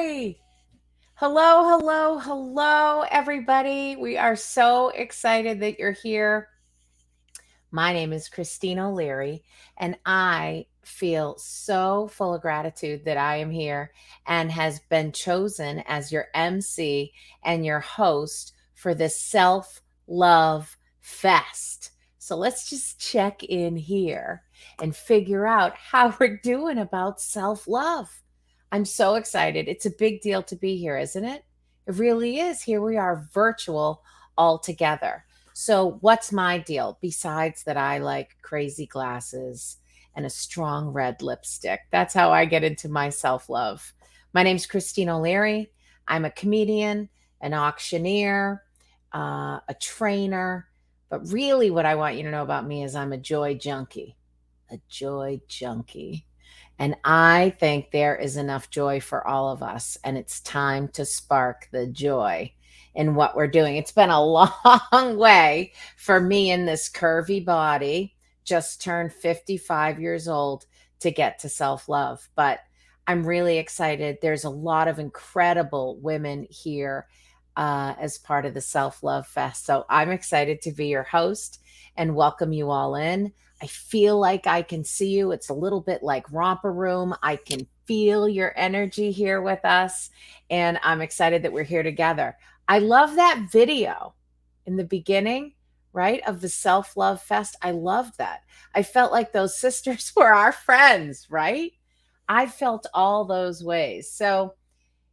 Hi. Hello, hello, hello, everybody. We are so excited that you're here. My name is Christine O'Leary, and I feel so full of gratitude that I am here and has been chosen as your MC and your host for this self love fest. So let's just check in here and figure out how we're doing about self love. I'm so excited. It's a big deal to be here, isn't it? It really is. Here we are, virtual all together. So, what's my deal besides that I like crazy glasses and a strong red lipstick? That's how I get into my self love. My name's Christine O'Leary. I'm a comedian, an auctioneer, a trainer. But really, what I want you to know about me is I'm a joy junkie. A joy junkie. And I think there is enough joy for all of us, and it's time to spark the joy in what we're doing. It's been a long way for me in this curvy body, just turned 55 years old to get to self love. But I'm really excited. There's a lot of incredible women here as part of the Self Love Fest. So I'm excited to be your host and welcome you all in. I feel like I can see you. It's a little bit like romper room. I can feel your energy here with us. And I'm excited that we're here together. I love that video in the beginning, right, of the Self Love Fest. I loved that. I felt like those sisters were our friends, right? I felt all those ways. So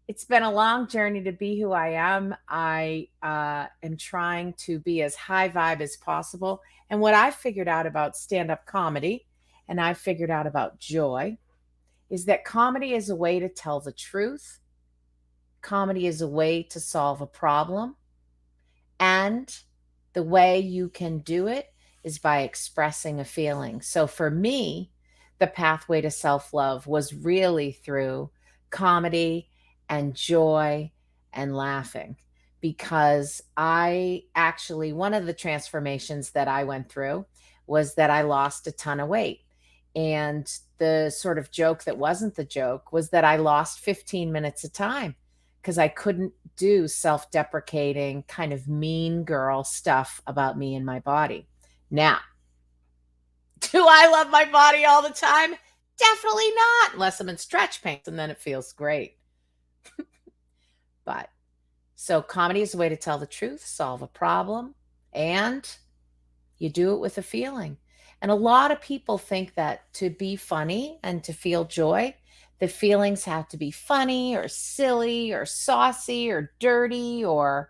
it's been a long journey to be who I am. I am trying to be as high vibe as possible. And what I figured out about stand up comedy and I figured out about joy is that comedy is a way to tell the truth, comedy is a way to solve a problem. And the way you can do it is by expressing a feeling. So for me, the pathway to self love was really through comedy and joy and laughing. Because I actually, one of the transformations that I went through was that I lost a ton of weight. And the sort of joke that wasn't the joke was that I lost 15 minutes of time because I couldn't do self deprecating, kind of mean girl stuff about me and my body. Now, do I love my body all the time? Definitely not, unless I'm in stretch pants and then it feels great. But so, comedy is a way to tell the truth, solve a problem, and you do it with a feeling. And a lot of people think that to be funny and to feel joy, the feelings have to be funny or silly or saucy or dirty or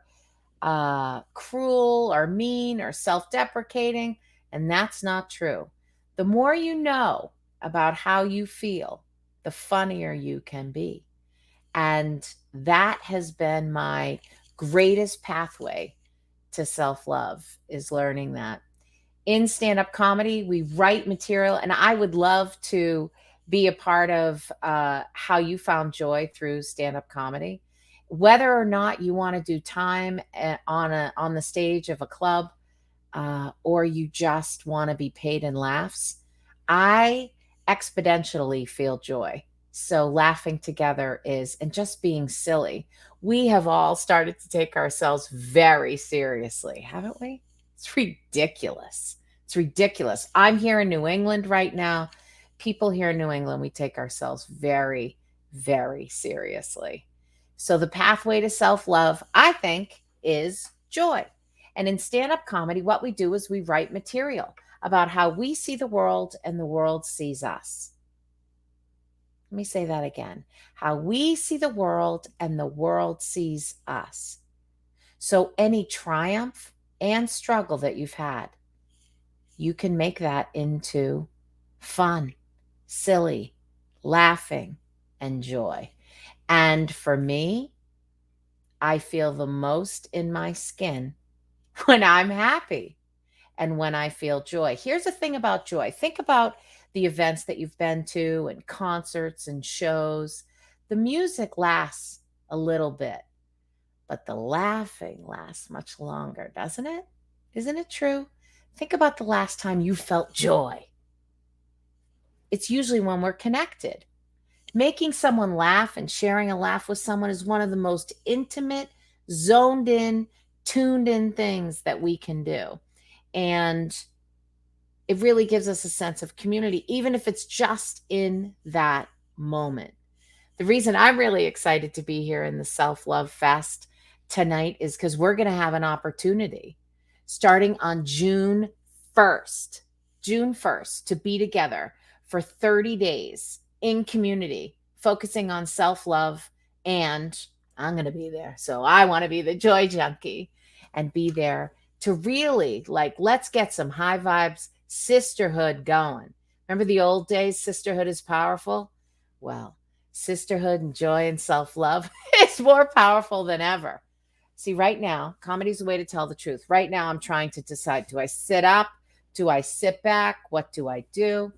cruel or mean or self deprecating. And that's not true. The more you know about how you feel, the funnier you can be. And that has been my greatest pathway to self love is learning that. In stand up comedy, we write material, and I would love to be a part of how you found joy through stand up comedy. Whether or not you want to do time on the stage of a club, or you just want to be paid in laughs, I exponentially feel joy. So laughing together is, and just being silly. We have all started to take ourselves very seriously, haven't we? It's ridiculous. It's ridiculous. I'm here in New England right now. People here in New England, we take ourselves very, very seriously. So the pathway to self love, I think, is joy. And in stand up comedy, what we do is we write material about how we see the world and the world sees us. Let me say that again. How we see the world and the world sees us. So any triumph and struggle that you've had, you can make that into fun, silly, laughing, and joy. And for me, I feel the most in my skin when I'm happy and when I feel joy. Here's the thing about joy. Think about the events that you've been to and concerts and shows. The music lasts a little bit, but the laughing lasts much longer, doesn't it? Isn't it true? Think about the last time you felt joy. It's usually when we're connected. Making someone laugh and sharing a laugh with someone is one of the most intimate, zoned in, tuned in things that we can do. And it really gives us a sense of community, even if it's just in that moment. The reason I'm really excited to be here in the Self Love Fest tonight is because we're going to have an opportunity starting on June 1st, to be together for 30 days in community, focusing on self love. And I'm going to be there. So I want to be the joy junkie and be there to really, like, let's get some high vibes, sisterhood going. Remember the old days? Sisterhood is powerful. Well, sisterhood and joy and self love is more powerful than ever. See, right now, comedy's a way to tell the truth. Right now, I'm trying to decide, do I sit up? Do I sit back? What do I do?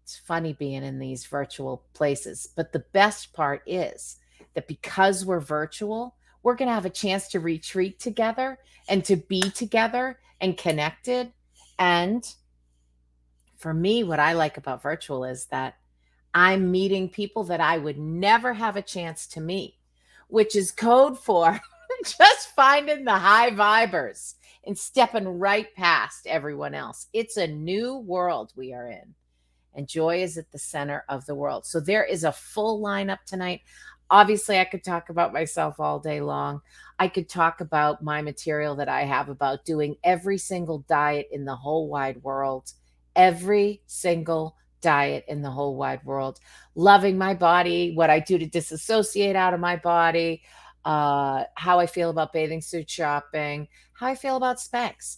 It's funny being in these virtual places. But the best part is that because we're virtual, we're going to have a chance to retreat together and to be together and connected. And for me, what I like about virtual is that I'm meeting people that I would never have a chance to meet, which is code for just finding the high vibers and stepping right past everyone else. It's a new world we are in, and joy is at the center of the world. So there is a full lineup tonight. Obviously, I could talk about myself all day long. I could talk about my material that I have about doing every single diet in the whole wide world, every single diet in the whole wide world, loving my body, what I do to disassociate out of my body, how I feel about bathing suit shopping, how I feel about Spanx.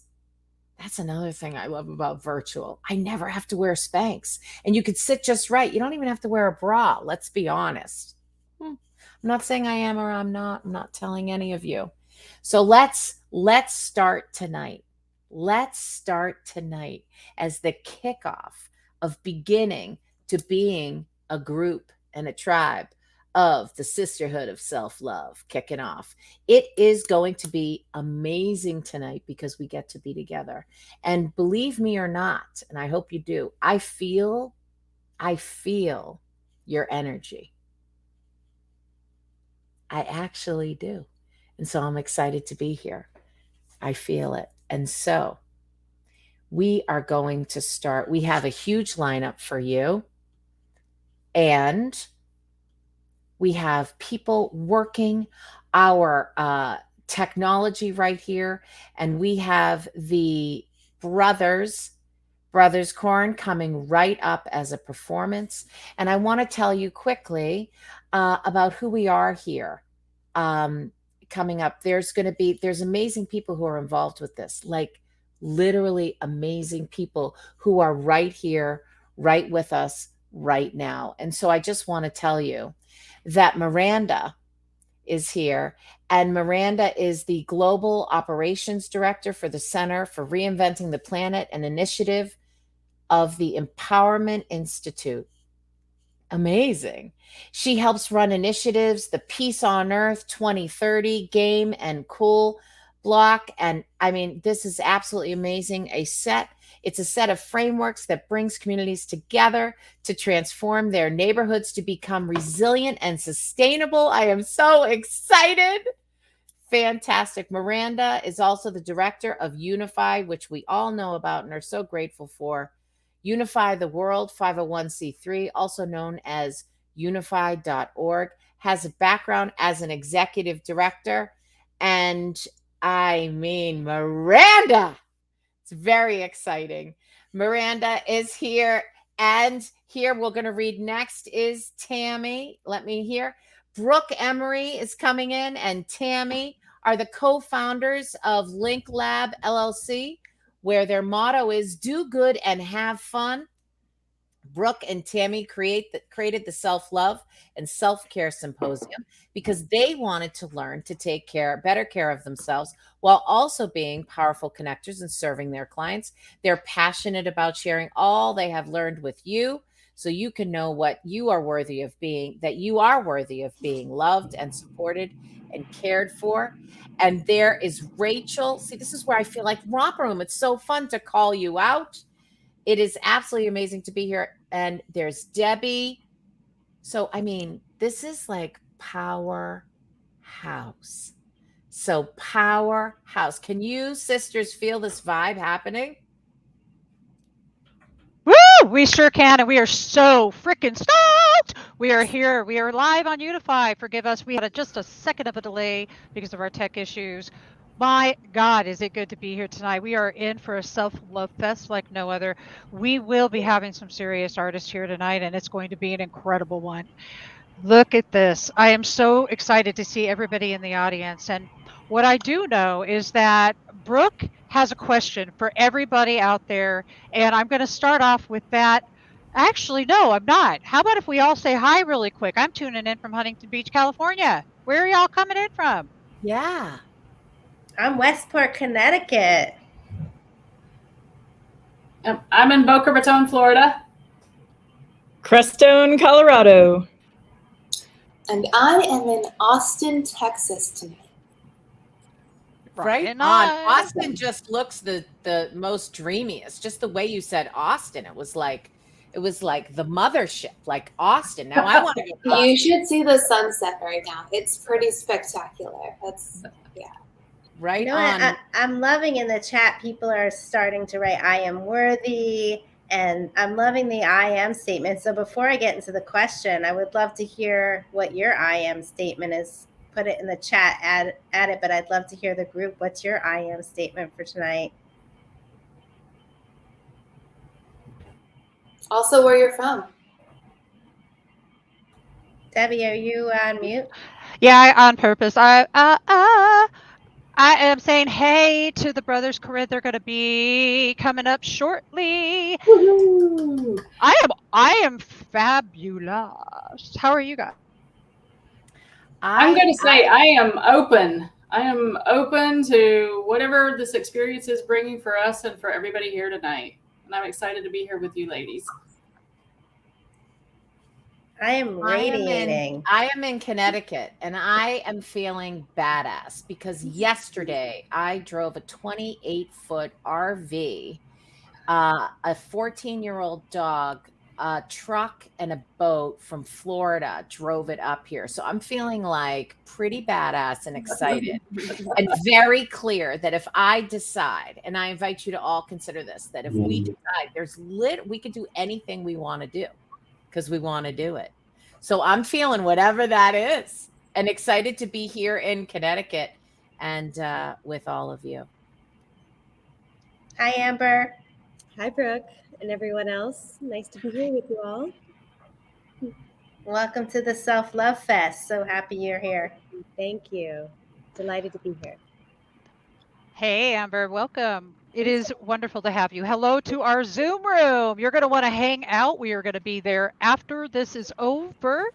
That's another thing I love about virtual. I never have to wear Spanx, and you could sit just right. You don't even have to wear a bra. Let's be honest. I'm not saying I am or I'm not. I'm not telling any of you. So let's start tonight. Let's start tonight as the kickoff of beginning to being a group and a tribe of the sisterhood of self-love kicking off. It is going to be amazing tonight because we get to be together. And believe me or not, and I hope you do, I feel your energy. I actually do. And so I'm excited to be here. I feel it. And so we are going to start. We have a huge lineup for you. And we have people working our technology right here. And we have the brothers Corn coming right up as a performance. And I want to tell you quickly about who we are here. Coming up, there's amazing people who are involved with this, like literally amazing people who are right here, right with us right now. And so I just want to tell you that Miranda is here. And Miranda is the Global Operations Director for the Center for Reinventing the Planet, an initiative of the Empowerment Institute. Amazing. She helps run initiatives, the Peace on Earth 2030 game and cool block. And I mean, this is absolutely amazing. It's a set of frameworks that brings communities together to transform their neighborhoods to become resilient and sustainable. I am so excited. Fantastic. Miranda is also the director of Unify, which we all know about and are so grateful for. Unify the World 501c3, also known as unify.org, has a background as an executive director. And I mean, Miranda, it's very exciting. Miranda is here. And here we're going to read next is Tammy. Let me hear. Brooke Emery is coming in, and Tammy are the co-founders of Link Lab LLC, where their motto is do good and have fun. Brooke and Tammy created the Self-Love and Self-Care Symposium because they wanted to learn to take better care of themselves while also being powerful connectors and serving their clients. They're passionate about sharing all they have learned with you so you can know what you are worthy of being, that you are worthy of being loved and supported and cared for. And there is Rachel. See, this is where I feel like Romper Room. It's so fun to call you out. It is absolutely amazing to be here. And there's Debbie So, I mean, this is like powerhouse. So, powerhouse. Can you sisters feel this vibe happening? Woo! We sure can, and we are so freaking stoked. We are here. We are live on Unify. Forgive us. We had just a second of a delay because of our tech issues. My God, is it good to be here tonight? We are in for a self-love fest like no other. We will be having some serious artists here tonight, and it's going to be an incredible one. Look at this. I am so excited to see everybody in the audience. And what I do know is that Brooke has a question for everybody out there. And I'm going to start off with that. Actually, no, I'm not. How about if we all say hi really quick? I'm tuning in from Huntington Beach, California. Where are y'all coming in from? Yeah. I'm Westport, Connecticut. I'm in Boca Raton, Florida. Crestone, Colorado. And I am in Austin, Texas tonight. Right on. Austin just looks the most dreamiest. Just the way you said Austin, it was like the mothership, like Austin. Now I want to go. To You should see the sunset right now. It's pretty spectacular. Right on. I'm loving in the chat. People are starting to write, "I am worthy," and I'm loving the "I am" statement. So before I get into the question, I would love to hear what your "I am" statement is. Put it in the chat, add it, but I'd love to hear the group. What's your "I am" statement for tonight? Also, where you're from. Debbie, are you on mute? Yeah, on purpose. I am saying hey to the brothers Corinne. They're going to be coming up shortly. Woo-hoo. I am fabulous. How are you guys? I'm going to say I am open. I am open to whatever this experience is bringing for us and for everybody here tonight. And I'm excited to be here with you ladies. I am radiating. I am in Connecticut, and I am feeling badass because yesterday I drove a 28-foot RV, a 14-year-old dog, a truck, and a boat from Florida drove it up here. So I'm feeling like pretty badass and excited and very clear that if I decide, and I invite you to all consider this, that if we decide we could do anything we want to do because we want to do it. So I'm feeling whatever that is and excited to be here in Connecticut and with all of you. Hi, Amber. Hi, Brooke, and everyone else. Nice to be here with you all. Welcome to the Self-Love Fest. So happy you're here. Thank you. Delighted to be here. Hey, Amber, welcome. It is wonderful to have you. Hello to our Zoom room. You're going to want to hang out. We are going to be there after this is over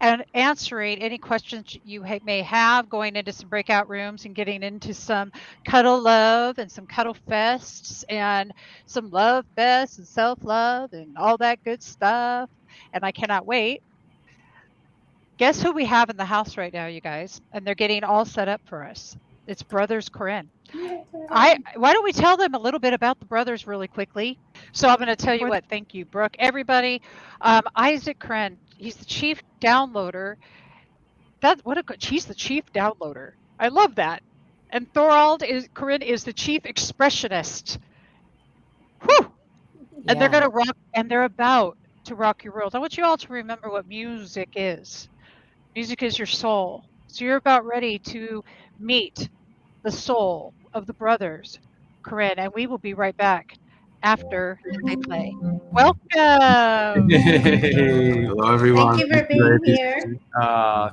and answering any questions you may have, going into some breakout rooms and getting into some cuddle love and some cuddle fests and some love fests and self-love and all that good stuff. And I cannot wait. Guess who we have in the house right now, you guys? And they're getting all set up for us. It's Brothers Corinne. Why don't we tell them a little bit about the brothers really quickly? So I'm going to tell you what. Thank you, Brooke. Everybody, Isaac Corinne, he's the chief downloader. He's the chief downloader. I love that. And Corinne is the chief expressionist. Whew! And they're going to rock, and they're about to rock your world. I want you all to remember what music is. Music is your soul. So you're about ready to meet the soul of the brothers, Corinne, and we will be right back after they play. Welcome. Hey. Hello, everyone. Thank you for being here.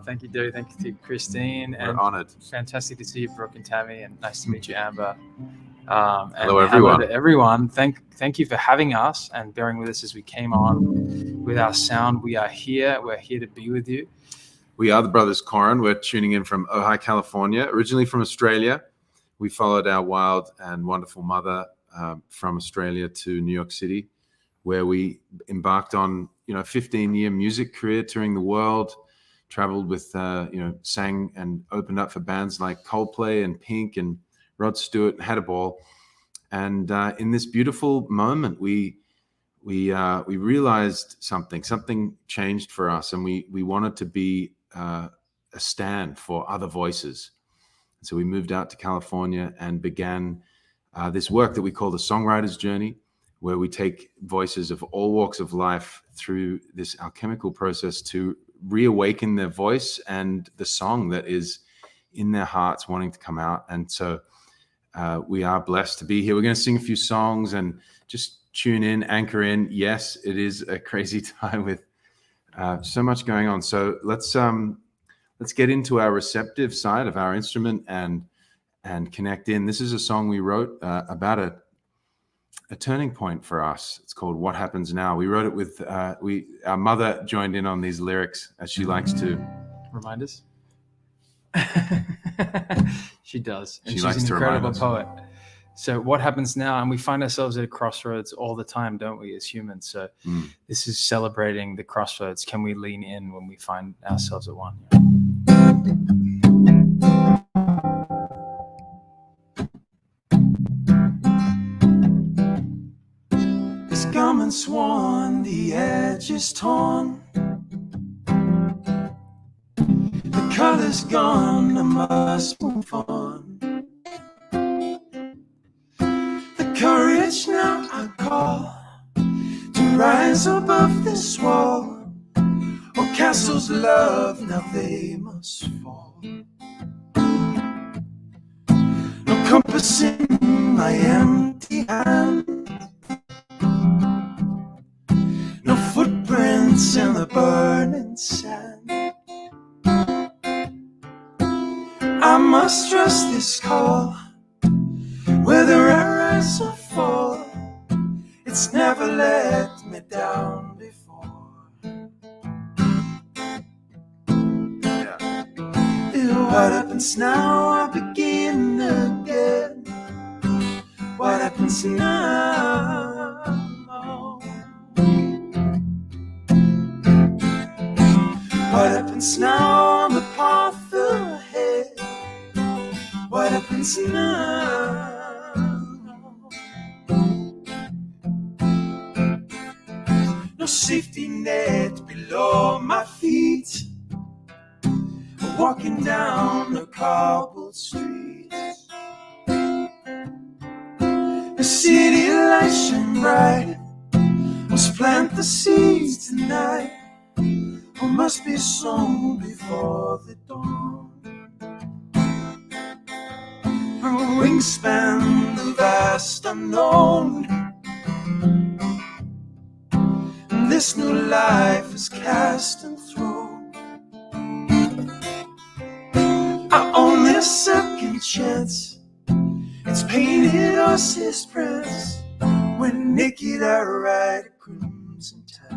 Thank you, Debbie. Thank you to Christine. We're honored. Fantastic to see you, Brooke and Tammy, and nice to meet you, Amber. Hello, everyone. Hello to everyone. Thank you for having us and bearing with us as we came on with our sound. We are here. We're here to be with you. We are the Brothers Corin. We're tuning in from Ojai, California, originally from Australia. We followed our wild and wonderful mother from Australia to New York City, where we embarked on, 15-year music career touring the world, traveled with, sang and opened up for bands like Coldplay and Pink and Rod Stewart, had a ball. And in this beautiful moment, we we realized something changed for us, and we wanted to be a stand for other voices. So we moved out to California and began this work that we call the Songwriter's Journey, where we take voices of all walks of life through this alchemical process to reawaken their voice and the song that is in their hearts wanting to come out. And so we are blessed to be here. We're going to sing a few songs and just tune in, anchor in. Yes, it is a crazy time with so much going on. So let's get into our receptive side of our instrument and connect in. This is a song we wrote about a turning point for us. It's called What Happens Now. We wrote it with our mother joined in on these lyrics, as she likes to remind us. She does. And She she's likes an to remind incredible us. poet. So what happens now? And we find ourselves at a crossroads all the time, don't we, as humans? So this is celebrating the crossroads. Can we lean in when we find ourselves at one? His garment's worn, the edge is torn, the color's gone, I must move on. The courage now I call to rise above this wall. Oh, castles love, now they must fall. No compass in my empty hand, no footprints in the burning sand. I must trust this call, whether I rise or fall. It's never let me down before. What happens now? I begin again. What happens now? What happens now on the path ahead? What happens now? No safety net below my feet, walking down the cobbled streets. The city lights shine bright, must plant the seeds tonight, or must be sown before the dawn. Her wingspan the vast unknown, and this new life is cast and thrown. I only a second chance, it's painted us his prints. When naked I ride a crimson tide.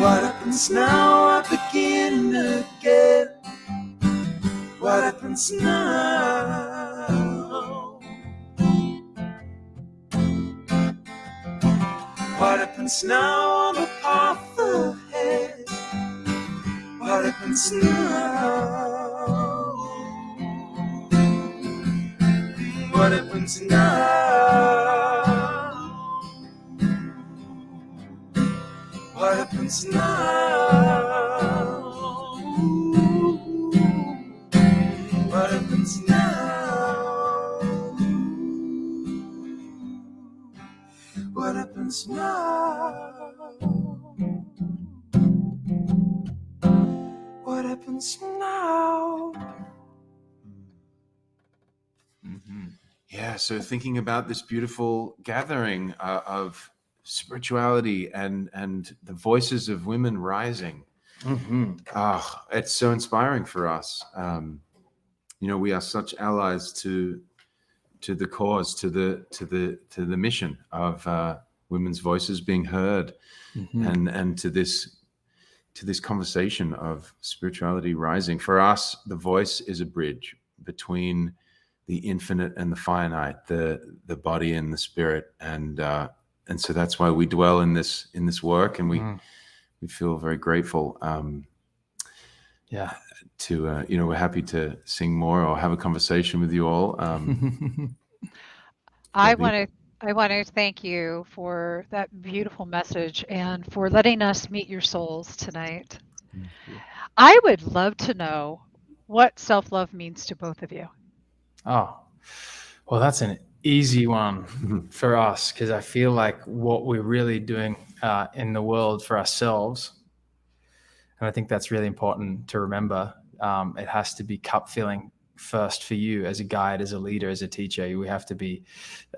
What happens now? I begin again. What happens now? What happens now on the path ahead? What happens now? What happens now? What happens now? What happens now? What happens now? What happens now? Yeah, so thinking about this beautiful gathering of spirituality and the voices of women rising. It's so inspiring for us. We are such allies to the cause, to the mission of women's voices being heard, and to this conversation of spirituality rising. For us, the voice is a bridge between the infinite and the finite, the body and the spirit, and so that's why we dwell in this work, and we feel very grateful. We're happy to sing more or have a conversation with you all. I want to thank you for that beautiful message and for letting us meet your souls tonight. I would love to know what self-love means to both of you. Oh, well, that's an easy one for us, because I feel like what we're really doing in the world for ourselves, and I think that's really important to remember. It has to be cup filling first for you as a guide, as a leader, as a teacher. We have to be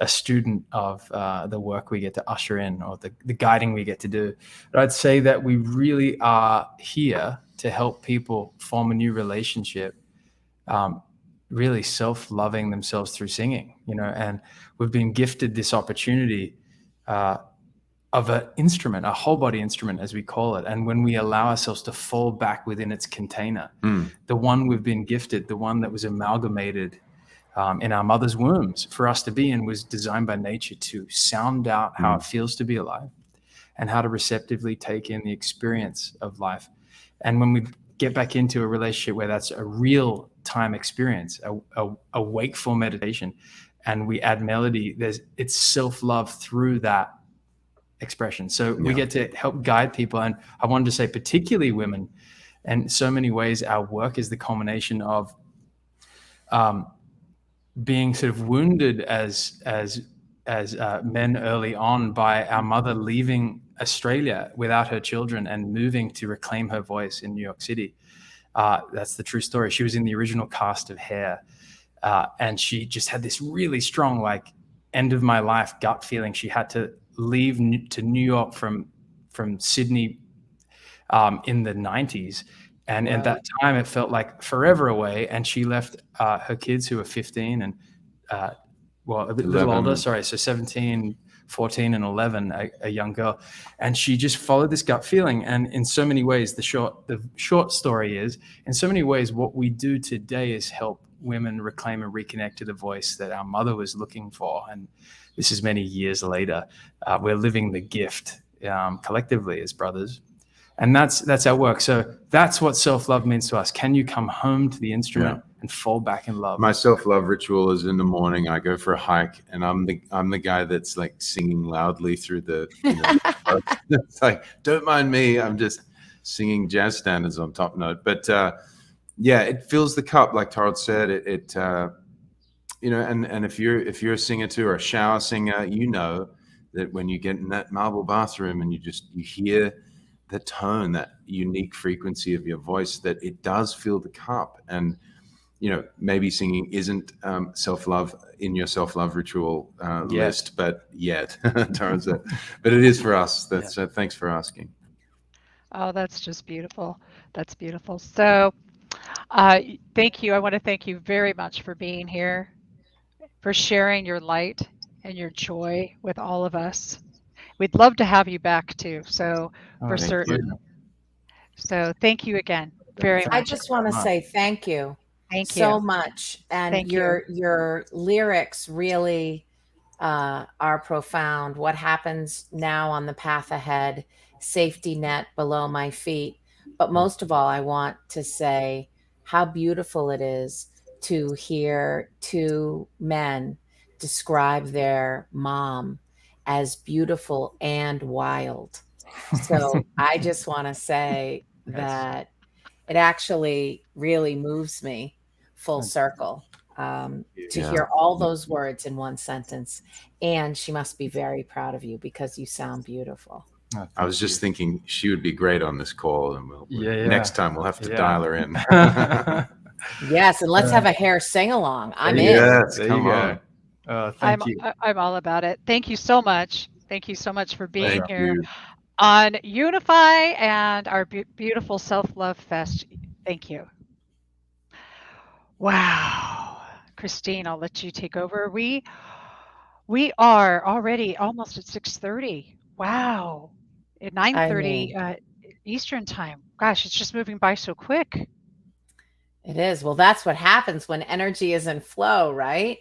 a student of the work we get to usher in, or the guiding we get to do. But I'd say that we really are here to help people form a new relationship, really self-loving themselves through singing, and we've been gifted this opportunity of an instrument, a whole body instrument, as we call it. And when we allow ourselves to fall back within its container, the one we've been gifted, the one that was amalgamated in our mother's wombs for us to be in, was designed by nature to sound out how it feels to be alive and how to receptively take in the experience of life. And when we get back into a relationship where that's a real time experience, a wakeful meditation, and we add melody, it's self-love through that expression. So we get to help guide people. And I wanted to say, particularly women, and in so many ways, our work is the culmination of being sort of wounded as men early on by our mother leaving Australia without her children and moving to reclaim her voice in New York City. That's the true story. She was in the original cast of Hair, and she just had this really strong, end of my life gut feeling. She had to leave to New York from Sydney in the 90s. And at that time, it felt like forever away. And she left her kids, who were 15 and, a little older, so 17, 14, and 11, a young girl. And she just followed this gut feeling. And in so many ways, the short story is, in so many ways, what we do today is help women reclaim and reconnect to the voice that our mother was looking for. And this is many years later. We're living the gift collectively as brothers. And that's our work. So that's what self-love means to us. Can you come home to the instrument and fall back in love? My self-love ritual is in the morning. I go for a hike, and I'm the guy that's singing loudly through the. It's like, don't mind me. I'm just singing jazz standards on top note. But it fills the cup, like Tarot said. It and if you're a singer too, or a shower singer, that when you get in that marble bathroom and you hear the tone, that unique frequency of your voice, that it does fill the cup. And maybe singing isn't self-love in your self-love ritual list, but turns out, but it is for us. That's thanks for asking. Oh, that's just beautiful. That's beautiful. So thank you. I want to thank you very much for being here, for sharing your light and your joy with all of us. We'd love to have you back too. So for certain. So thank you again very much. I just want to say thank you. Thank you so much. And Thank your lyrics really are profound. What happens now on the path ahead, safety net below my feet. But most of all, I want to say how beautiful it is to hear two men describe their mom as beautiful and wild. So I just want to say that it actually really moves me full circle to hear all those words in one sentence. And she must be very proud of you because you sound beautiful. I was just thinking she would be great on this call, and next time we'll have to dial her in. Yes, and let's have a Hair sing-along. I'm in. Yes, come on. Thank you. I'm all about it. Thank you so much. Thank you so much for being here on Unify and our beautiful Self-Love Fest. Thank you. Wow. Christine, I'll let you take over. We are already almost at 6:30. Wow. At 9:30 Eastern time. Gosh, it's just moving by so quick. It is. Well, that's what happens when energy is in flow, right?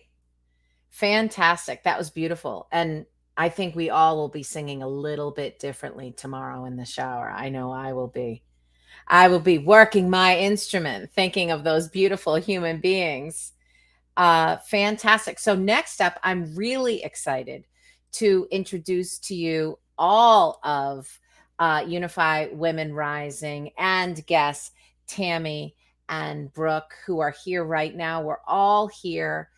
Fantastic. That was beautiful. And I think we all will be singing a little bit differently tomorrow in the shower. I know I will be. I will be working my instrument, thinking of those beautiful human beings. Fantastic. So next up, I'm really excited to introduce to you all of Unify Women Rising and guests Tammy and Brooke, who are here right now. We're all here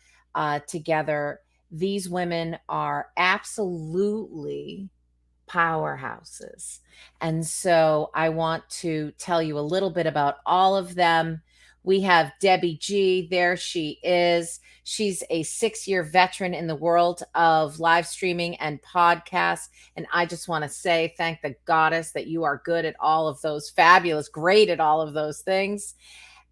together. These women are absolutely powerhouses. And so I want to tell you a little bit about all of them. We have Debbie G. There she is. She's a 6-year veteran in the world of live streaming and podcasts. And I just want to say, thank the goddess that you are good at all of those, fabulous, great at all of those things.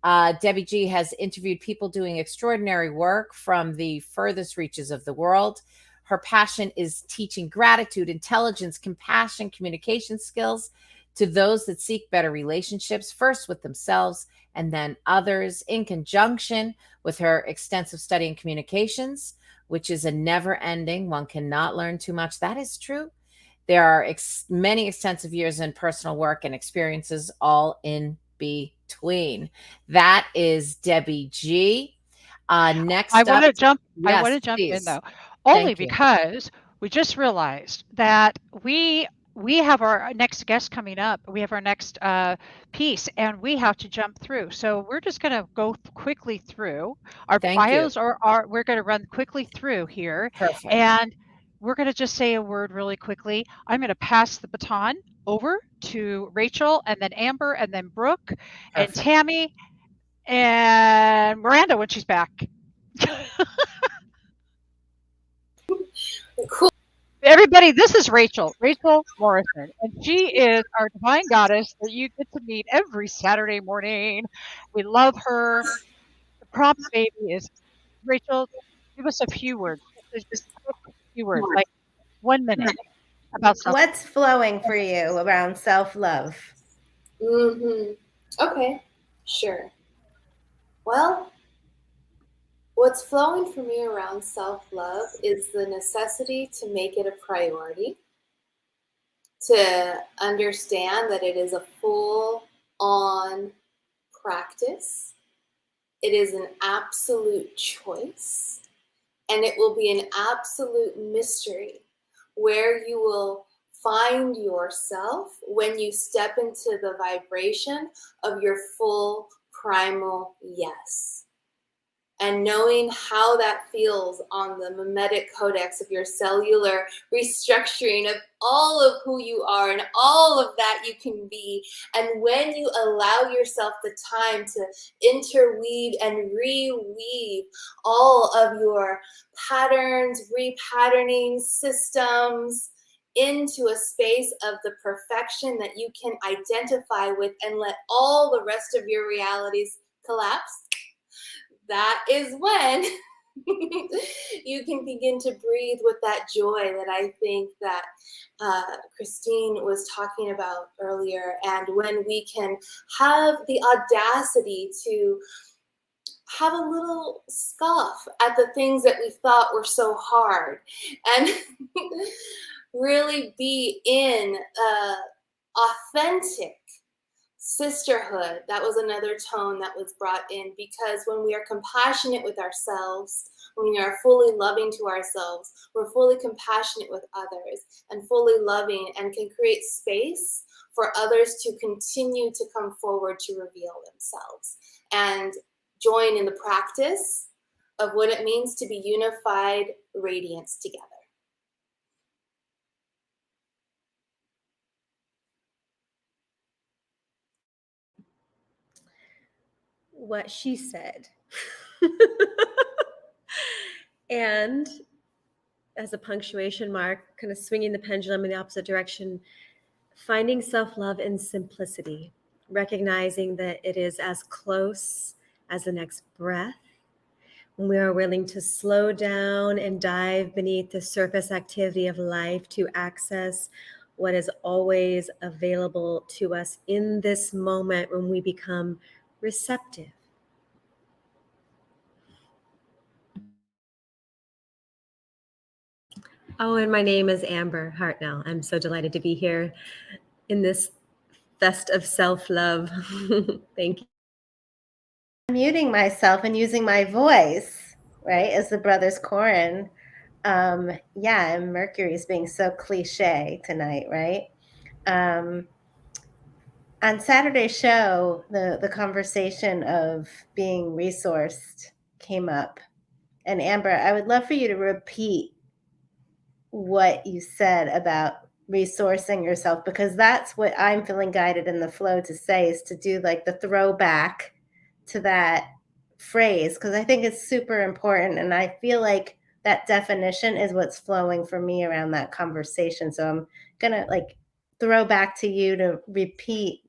Debbie G has interviewed people doing extraordinary work from the furthest reaches of the world. Her passion is teaching gratitude, intelligence, compassion, communication skills to those that seek better relationships, first with themselves and then others, in conjunction with her extensive study in communications, which is a never ending. One cannot learn too much. That is true. There are many extensive years in personal work and experiences all in between. That is Debbie G. Next I up, want to jump. yes, I want to jump in please. though, only Thank you. because we just realized that we have our next guest coming up. We have our next piece, and we have to jump through. So we're just going to go quickly through our Thank bios. you. We're going to run quickly through here, Perfect. and we're going to just say a word really quickly. I'm going to pass the baton over to Rachel, and then Amber, and then Brooke, and Perfect. Tammy, and Miranda when she's back. Cool. Everybody, this is Rachel Morrison, and she is our divine goddess that you get to meet every Saturday morning. We love her. The prompt baby is Rachel. Give us a few words. Just a few words, like 1 minute about self. What's flowing for you around self-love? Okay, sure. Well, what's flowing for me around self-love is the necessity to make it a priority, to understand that it is a full-on practice. It is an absolute choice, and it will be an absolute mystery where you will find yourself when you step into the vibration of your full primal yes. And knowing how that feels on the mimetic codex of your cellular restructuring of all of who you are and all of that you can be. And when you allow yourself the time to interweave and reweave all of your patterns, repatterning systems into a space of the perfection that you can identify with and let all the rest of your realities collapse, that is when you can begin to breathe with that joy that I think that Christine was talking about earlier. And when we can have the audacity to have a little scoff at the things that we thought were so hard and really be in authentic sisterhood. That was another tone that was brought in, because when we are compassionate with ourselves, when we are fully loving to ourselves, we're fully compassionate with others and fully loving, and can create space for others to continue to come forward to reveal themselves and join in the practice of what it means to be unified radiance together. What she said. And as a punctuation mark, kind of swinging the pendulum in the opposite direction, finding self-love in simplicity, recognizing that it is as close as the next breath. When we are willing to slow down and dive beneath the surface activity of life to access what is always available to us in this moment, when we become receptive. Oh, and my name is Amber Hartnell. I'm so delighted to be here in this fest of self-love. Thank you. I'm muting myself and using my voice, right? As the brothers Corin. Yeah, and Mercury is being so cliche tonight, right? On Saturday's show, the conversation of being resourced came up. And Amber, I would love for you to repeat what you said about resourcing yourself, because that's what I'm feeling guided in the flow to say, is to do like the throwback to that phrase, because I think it's super important. And I feel like that definition is what's flowing for me around that conversation. So I'm going to like throw back to you to repeat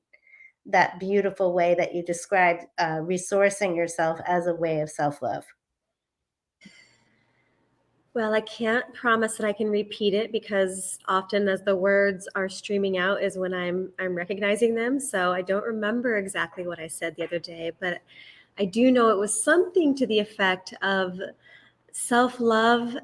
that beautiful way that you described resourcing yourself as a way of self-love. Well, I can't promise that I can repeat it, because often as the words are streaming out is when I'm recognizing them. So I don't remember exactly what I said the other day, but I do know it was something to the effect of self-love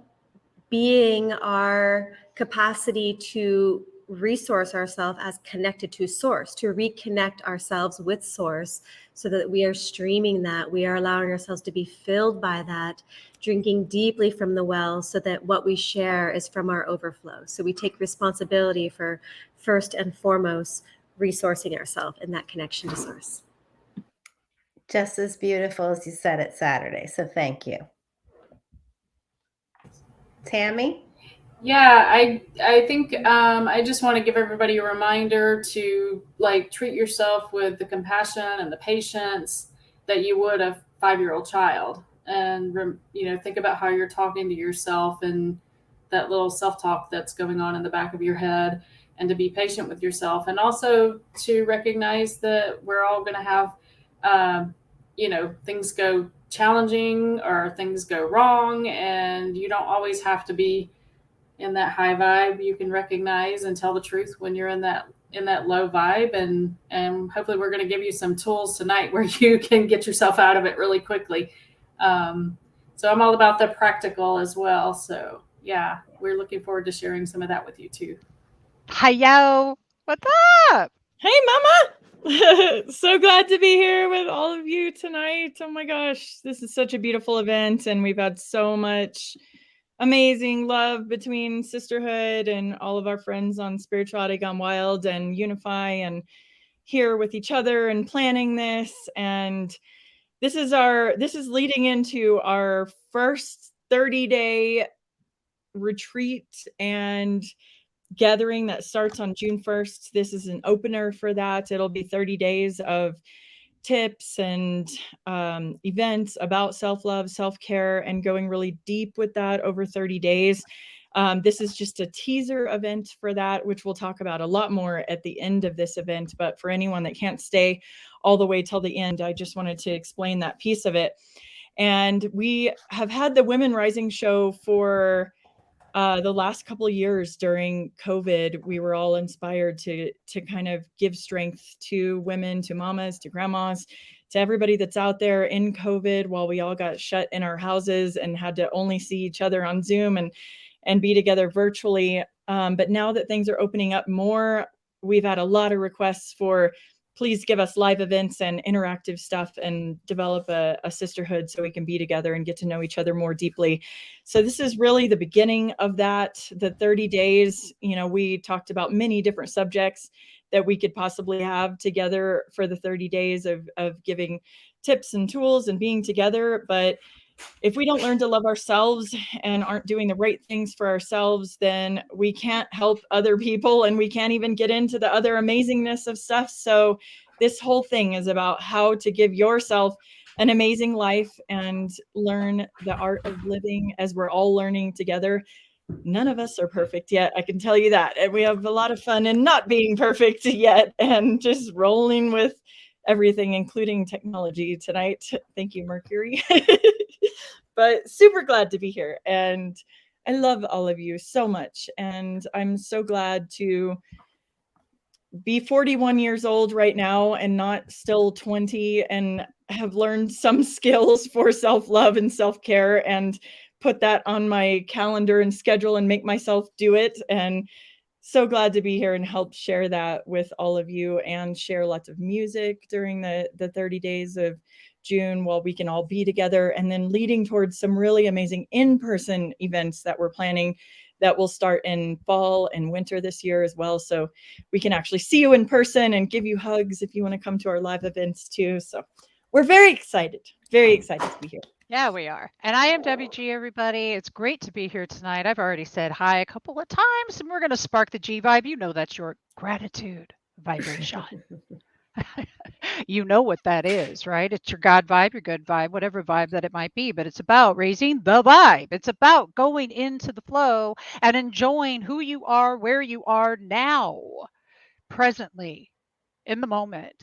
being our capacity to resource ourselves as connected to source, to reconnect ourselves with source, so that we are streaming that, we are allowing ourselves to be filled by that, drinking deeply from the well, so that what we share is from our overflow. So we take responsibility for, first and foremost, resourcing ourselves in that connection to source. Just as beautiful as you said it Saturday. So thank you. Tammy? Yeah, I think I just want to give everybody a reminder to like treat yourself with the compassion and the patience that you would a 5-year-old child, and think about how you're talking to yourself and that little self-talk that's going on in the back of your head, and to be patient with yourself, and also to recognize that we're all going to have things go challenging or things go wrong, and you don't always have to be in that high vibe. You can recognize and tell the truth when you're in that low vibe, and hopefully we're going to give you some tools tonight where you can get yourself out of it really quickly. So I'm all about the practical as well. So yeah, we're looking forward to sharing some of that with you too. Hi-yo, what's up? Hey, Mama. So glad to be here with all of you tonight. Oh my gosh, this is such a beautiful event, and we've had so much amazing love between sisterhood and all of our friends on Spirituality Gone Wild and Unify, and here with each other and planning this. And this is leading into our first 30-day retreat and gathering that starts on June 1st. This is an opener for that. It'll be 30 days of tips and events about self-love, self-care, and going really deep with that over 30 days. This is just a teaser event for that, which we'll talk about a lot more at the end of this event. But for anyone that can't stay all the way till the end, I just wanted to explain that piece of it. And we have had the Women Rising show for the last couple of years. During COVID, we were all inspired to kind of give strength to women, to mamas, to grandmas, to everybody that's out there in COVID, while we all got shut in our houses and had to only see each other on Zoom and be together virtually. But now that things are opening up more, we've had a lot of requests for, please give us live events and interactive stuff and develop a sisterhood so we can be together and get to know each other more deeply. So this is really the beginning of that. The 30 days, we talked about many different subjects that we could possibly have together for the 30 days of giving tips and tools and being together. But if we don't learn to love ourselves and aren't doing the right things for ourselves, then we can't help other people, and we can't even get into the other amazingness of stuff. So this whole thing is about how to give yourself an amazing life and learn the art of living as we're all learning together. None of us are perfect yet, I can tell you that. And we have a lot of fun in not being perfect yet and just rolling with everything, including technology tonight. Thank you, Mercury. But super glad to be here. And I love all of you so much. And I'm so glad to be 41 years old right now and not still 20, and have learned some skills for self-love and self-care, and put that on my calendar and schedule and make myself do it. And so glad to be here and help share that with all of you, and share lots of music during the 30 days of June while we can all be together, and then leading towards some really amazing in-person events that we're planning that will start in fall and winter this year as well. So we can actually see you in person and give you hugs if you want to come to our live events too. So we're very excited to be here. Yeah, we are. And I am Debbie G, everybody. It's great to be here tonight. I've already said hi a couple of times, and we're going to spark the G vibe. You know that's your gratitude vibration. You know what that is, right? It's your God vibe, your good vibe, whatever vibe that it might be, but it's about raising the vibe. It's about going into the flow and enjoying who you are, where you are now, presently, in the moment.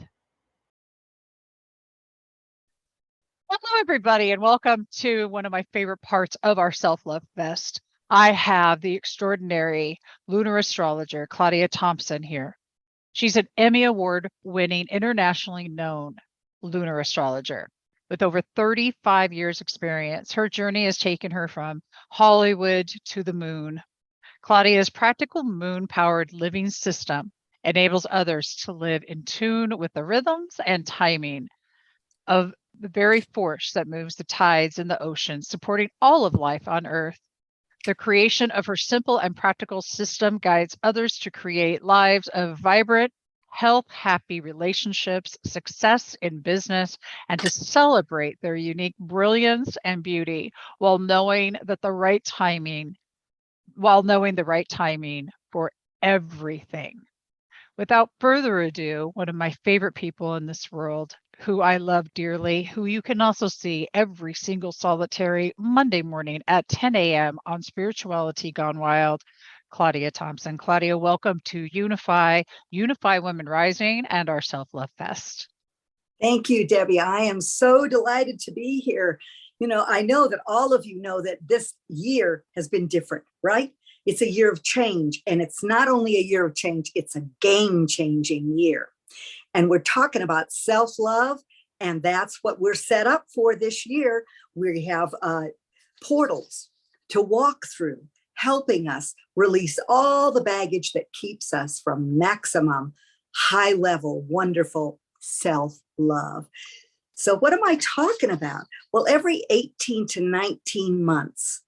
Hello, everybody, and welcome to one of my favorite parts of our Self-Love Fest. I have the extraordinary lunar astrologer, Claudia Thompson, here. She's an Emmy Award-winning, internationally known lunar astrologer with over 35 years experience. Her journey has taken her from Hollywood to the moon. Claudia's practical moon-powered living system enables others to live in tune with the rhythms and timing of the very force that moves the tides in the ocean, supporting all of life on Earth. The creation of her simple and practical system guides others to create lives of vibrant, health-happy relationships, success in business, and to celebrate their unique brilliance and beauty while knowing the right timing for everything. Without further ado, one of my favorite people in this world, who I love dearly, who you can also see every single solitary Monday morning at 10 a.m. on Spirituality Gone Wild, Claudia Thompson. Claudia, welcome to Unify Women Rising and our Self-Love Fest. Thank you, Debbie. I am so delighted to be here. You know, I know that all of you know that this year has been different, right? It's a year of change, and it's not only a year of change, it's a game-changing year. And we're talking about self-love, and that's what we're set up for this year. We have portals to walk through, helping us release all the baggage that keeps us from maximum, high-level, wonderful self-love. So what am I talking about? Well, every 18 to 19 months,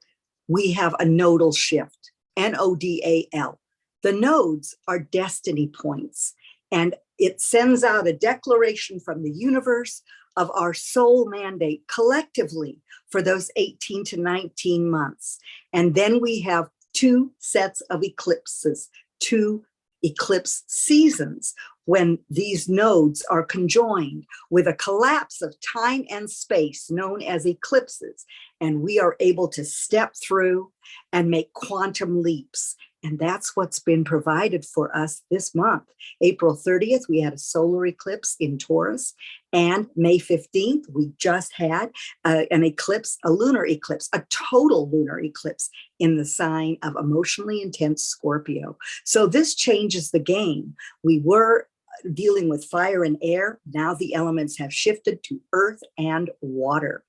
we have a nodal shift, Nodal. The nodes are destiny points, and it sends out a declaration from the universe of our soul mandate collectively for those 18 to 19 months. And then we have two sets of eclipses, two eclipse seasons, when these nodes are conjoined with a collapse of time and space known as eclipses, and we are able to step through and make quantum leaps. And that's what's been provided for us this month. April 30th, we had a solar eclipse in Taurus, and May 15th, we just had an eclipse, a lunar eclipse, a total lunar eclipse in the sign of emotionally intense Scorpio. So this changes the game. We were dealing with fire and air. Now the elements have shifted to earth and water.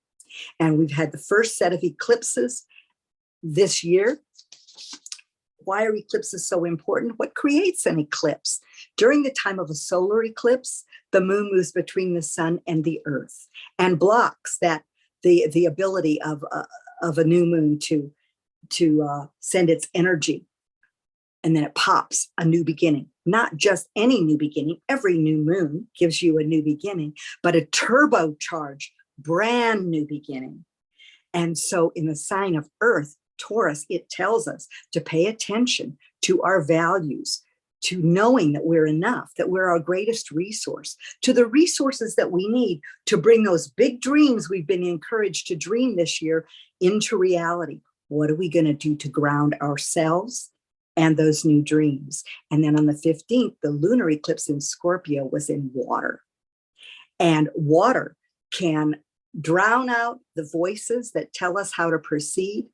And we've had the first set of eclipses this year. Why are eclipses so important? What creates an eclipse? During the time of a solar eclipse, the moon moves between the sun and the earth and blocks that the ability of a new moon to send its energy. And then it pops a new beginning, not just any new beginning. Every new moon gives you a new beginning, but a turbocharged, brand new beginning. And so in the sign of Earth, Taurus, it tells us to pay attention to our values, to knowing that we're enough, that we're our greatest resource, to the resources that we need to bring those big dreams we've been encouraged to dream this year into reality. What are we going to do to ground ourselves and those new dreams? And then on the 15th, the lunar eclipse in Scorpio was in water. And water can drown out the voices that tell us how to proceed,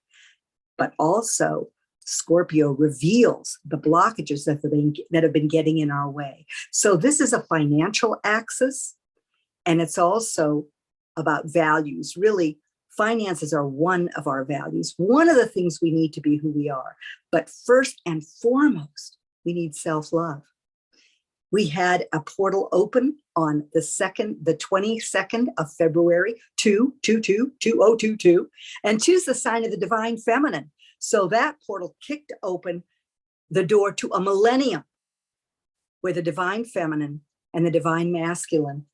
but also Scorpio reveals the blockages that have been getting in our way. So this is a financial axis, and it's also about values. Really, finances are one of our values, one of the things we need to be who we are. But first and foremost, we need self-love. We had a portal open on the 22nd of February, 2022, and 2 is the sign of the divine feminine. So that portal kicked open the door to a millennium where the divine feminine and the divine masculine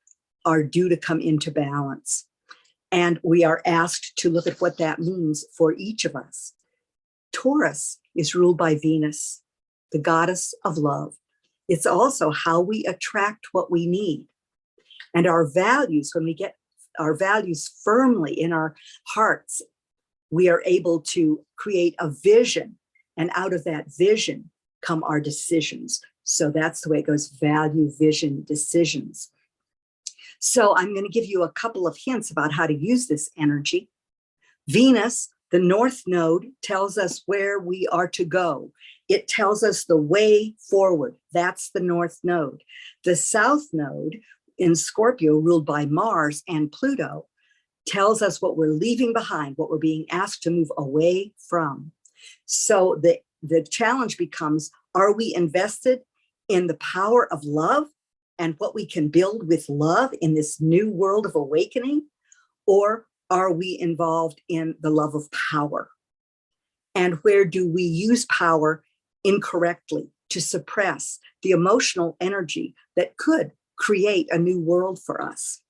are due to come into balance. And we are asked to look at what that means for each of us. Taurus is ruled by Venus, the goddess of love. It's also how we attract what we need. And our values, when we get our values firmly in our hearts, we are able to create a vision. And out of that vision come our decisions. So that's the way it goes: value, vision, decisions. So I'm going to give you a couple of hints about how to use this energy. Venus, the north node, tells us where we are to go. It tells us the way forward. That's the north node. The south node in Scorpio, ruled by Mars and Pluto, tells us what we're leaving behind, what we're being asked to move away from. So the challenge becomes, are we invested in the power of love and what we can build with love in this new world of awakening? Or are we involved in the love of power? And where do we use power incorrectly to suppress the emotional energy that could create a new world for us?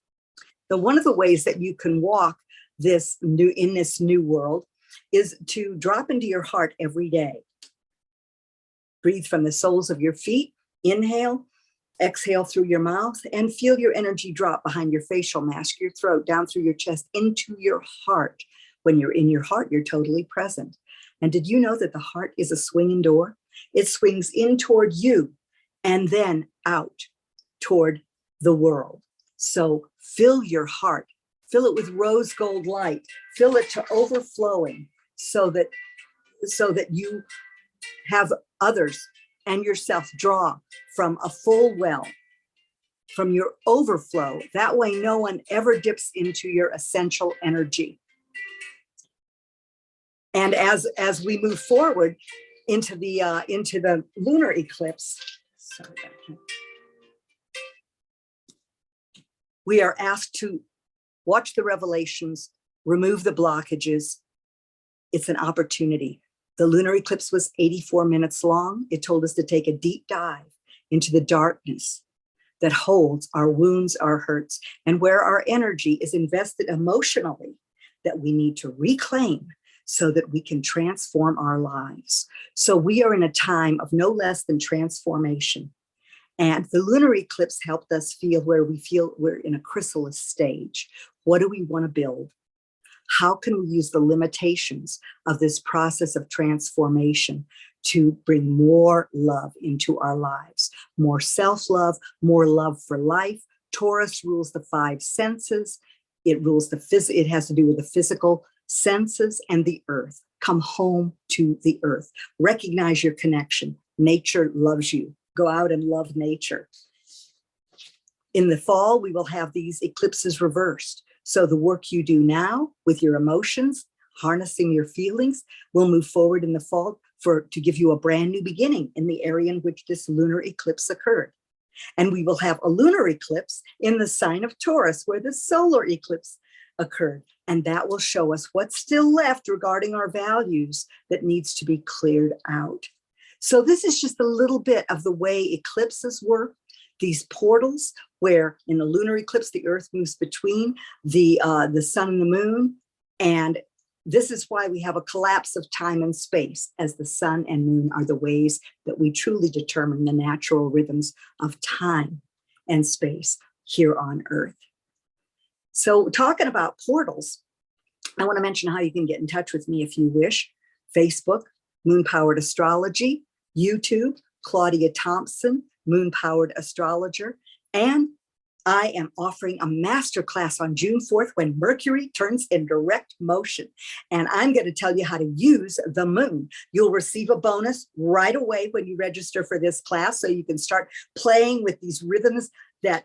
So one of the ways that you can walk in this new world is to drop into your heart every day. Breathe from the soles of your feet, inhale, exhale through your mouth, and feel your energy drop behind your facial mask, your throat, down through your chest, into your heart. When you're in your heart, you're totally present. And did you know that the heart is a swinging door? It swings in toward you and then out toward the world. So fill your heart, fill it with rose gold light, fill it to overflowing so that you have others and yourself draw from a full well, from your overflow. That way no one ever dips into your essential energy. And as we move forward into the lunar eclipse, we are asked to watch the revelations, remove the blockages. It's an opportunity. The lunar eclipse was 84 minutes long. It told us to take a deep dive into the darkness that holds our wounds, our hurts, and where our energy is invested emotionally that we need to reclaim so that we can transform our lives. So we are in a time of no less than transformation. And the lunar eclipse helped us feel where we feel we're in a chrysalis stage. What do we want to build? How can we use the limitations of this process of transformation to bring more love into our lives? More self-love, more love for life. Taurus rules the 5 senses. It rules it has to do with the physical senses and the earth. Come home to the earth. Recognize your connection. Nature loves you. Go out and love nature. In the fall, we will have these eclipses reversed. So the work you do now with your emotions, harnessing your feelings, will move forward in the fall to give you a brand new beginning in the area in which this lunar eclipse occurred. And we will have a lunar eclipse in the sign of Taurus where the solar eclipse occurred. And that will show us what's still left regarding our values that needs to be cleared out. So this is just a little bit of the way eclipses work. These portals where in the lunar eclipse, the earth moves between the sun and the moon. And this is why we have a collapse of time and space, as the sun and moon are the ways that we truly determine the natural rhythms of time and space here on earth. So talking about portals, I want to mention how you can get in touch with me if you wish. Facebook, Moon Powered Astrology, YouTube, Claudia Thompson, Moon Powered Astrologer, and I am offering a masterclass on June 4th when Mercury turns in direct motion. And I'm going to tell you how to use the moon. You'll receive a bonus right away when you register for this class, so you can start playing with these rhythms that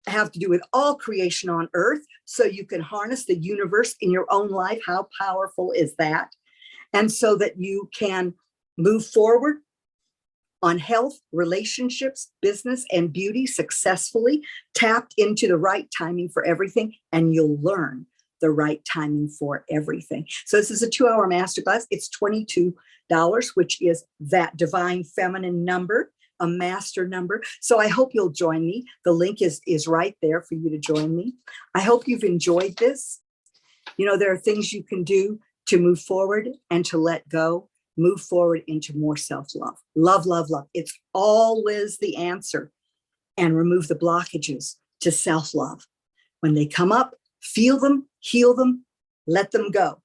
have to do with all creation on earth, so you can harness the universe in your own life. How powerful is that? And so that you can move forward on health, relationships, business, and beauty successfully, tapped into the right timing for everything, and you'll learn the right timing for everything. So this is a 2-hour masterclass. It's $22, which is that divine feminine number, a master number. So I hope you'll join me. The link is right there for you to join me. I hope you've enjoyed this. You know, there are things you can do to move forward and to let go, move forward into more self-love. Love, love, love. It's always the answer. And remove the blockages to self-love. When they come up, feel them, heal them, let them go.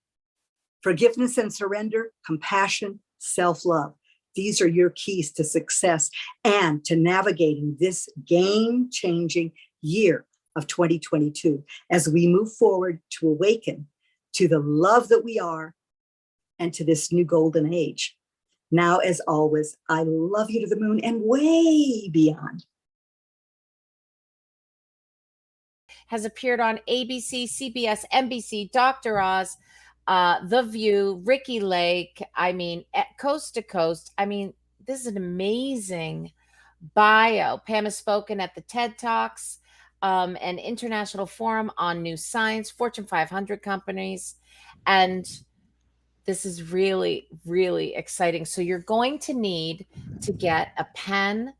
Forgiveness and surrender, compassion, self-love. These are your keys to success and to navigating this game-changing year of 2022 as we move forward to awaken to the love that we are and to this new golden age. Now, as always, I love you to the moon and way beyond. Has appeared on ABC, CBS, NBC, Dr. Oz, The View, Ricky Lake. I mean, coast to coast. I mean, this is an amazing bio. Pam has spoken at the TED Talks, an international forum on new science, Fortune 500 companies. And this is really, really exciting. So you're going to need to get a pen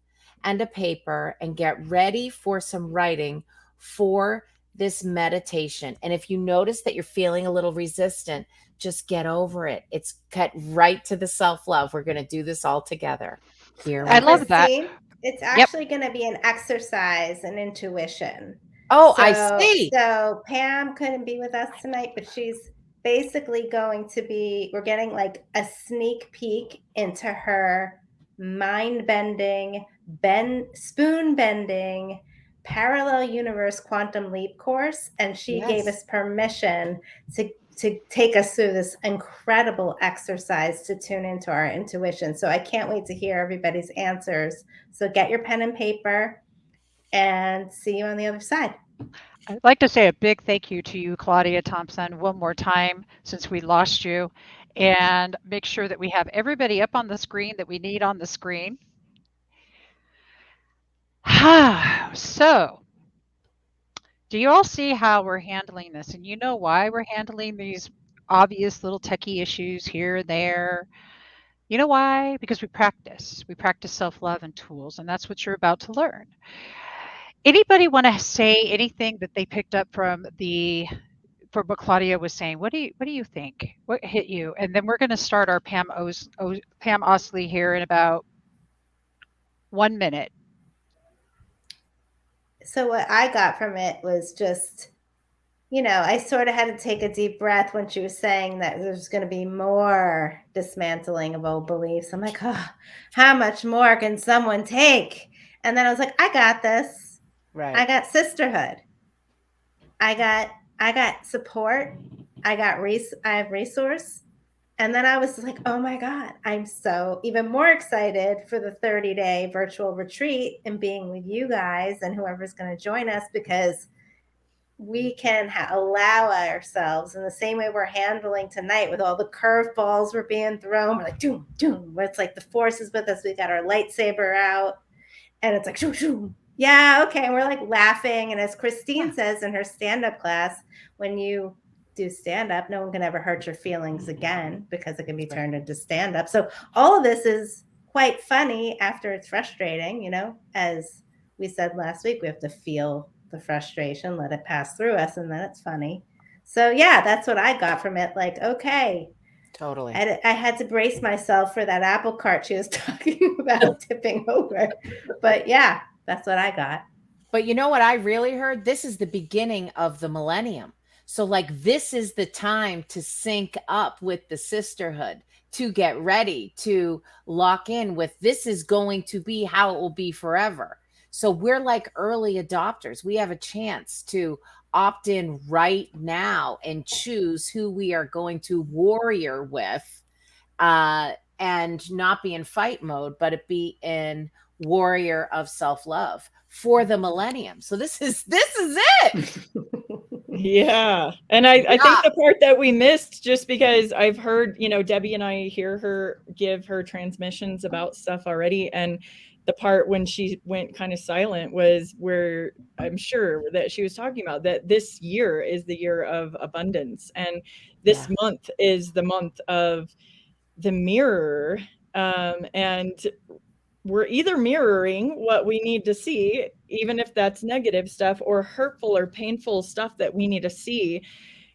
and a paper and get ready for some writing for this meditation. And if you notice that you're feeling a little resistant, just get over it. It's cut right to the self-love. We're going to do this all together. Here I we love go. that. It's actually going to be an exercise in intuition. Oh, I see. So Pam couldn't be with us tonight, but she's basically going to be, we're getting like a sneak peek into her mind-bending, spoon-bending, parallel universe quantum leap course. And she gave us permission to take us through this incredible exercise to tune into our intuition. So I can't wait to hear everybody's answers. So get your pen and paper and see you on the other side. I'd like to say a big thank you to you, Claudia Thompson, one more time since we lost you, and make sure that we have everybody up on the screen that we need on the screen. So, do you all see how we're handling this? And you know why we're handling these obvious little techie issues here and there. You know why? Because we practice. We practice self-love and tools, and that's what you're about to learn. Anybody want to say anything that they picked up from what Claudia was saying? What do you think? What hit you? And then we're going to start our Pam Osley here in about 1 minute. So what I got from it was just, you know, I sort of had to take a deep breath when she was saying that there's going to be more dismantling of old beliefs. I'm like, oh, how much more can someone take? And then I was like, I got this. Right. I got sisterhood. I got support. I have resource. And then I was like, oh my God, I'm so even more excited for the 30-day virtual retreat and being with you guys and whoever's going to join us, because we can allow ourselves in the same way we're handling tonight with all the curveballs we're being thrown. We're like, doom, doom, where it's like the force is with us. We got our lightsaber out and it's like, shoo, shoo. Yeah, okay. And we're like laughing. And as Christine says in her stand-up class, when you do stand-up, no one can ever hurt your feelings again because it can be turned into stand-up. So all of this is quite funny after it's frustrating, you know, as we said last week, we have to feel the frustration, let it pass through us, and then it's funny. So yeah, that's what I got from it. Like, okay. Totally. I had to brace myself for that apple cart she was talking about tipping over. But yeah, that's what I got. But you know what I really heard? This is the beginning of the millennium. So like this is the time to sync up with the sisterhood, to get ready, to lock in with this is going to be how it will be forever. So we're like early adopters. We have a chance to opt in right now and choose who we are going to warrior with, and not be in fight mode, but it be in warrior of self-love for the millennium. So this is it. Yeah. And I think the part that we missed, just because I've heard, Debbie and I hear her give her transmissions about stuff already. And the part when she went kind of silent was where I'm sure that she was talking about that this year is the year of abundance. And this month is the month of the mirror. And we're either mirroring what we need to see, even if that's negative stuff or hurtful or painful stuff that we need to see,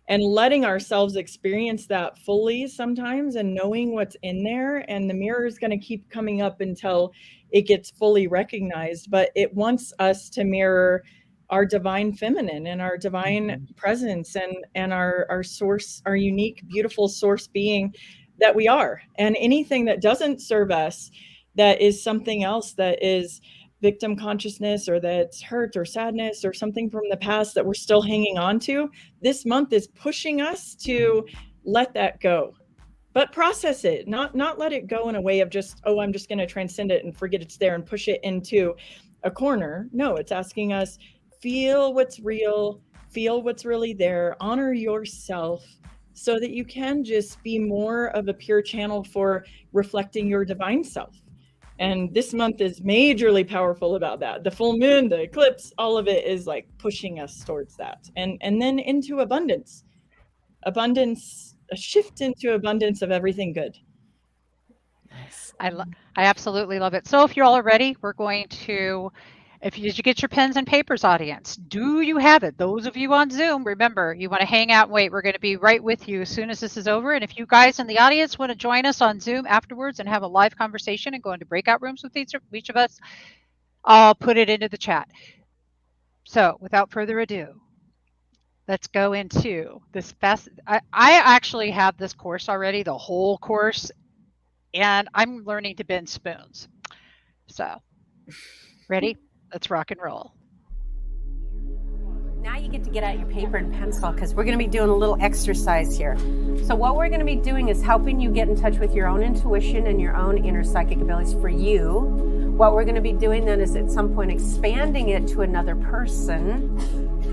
and letting ourselves experience that fully sometimes and knowing what's in there. And the mirror is going to keep coming up until it gets fully recognized, but it wants us to mirror our divine feminine and our divine presence and our source, our unique, beautiful source being that we are. And anything that doesn't serve us, that is something else, that is victim consciousness or that's hurt or sadness or something from the past that we're still hanging on to, this month is pushing us to let that go, but process it, not let it go in a way of just, oh, I'm just going to transcend it and forget it's there and push it into a corner. No, it's asking us, feel what's real, feel what's really there, honor yourself, so that you can just be more of a pure channel for reflecting your divine self. And this month is majorly powerful about that. The full moon, the eclipse, all of it is like pushing us towards that. And then into abundance, a shift into abundance of everything good. I absolutely love it. So if you're all ready, we're going to, did you get your pens and papers, audience? Do you have it? Those of you on Zoom, remember, you want to hang out and wait. We're going to be right with you as soon as this is over. And if you guys in the audience want to join us on Zoom afterwards and have a live conversation and go into breakout rooms with each of us, I'll put it into the chat. So without further ado, let's go into this fast. I actually have this course already, the whole course, and I'm learning to bend spoons. So ready? Let's rock and roll. Now you get to get out your paper and pencil because we're going to be doing a little exercise here. So what we're going to be doing is helping you get in touch with your own intuition and your own inner psychic abilities for you. What we're going to be doing then is at some point expanding it to another person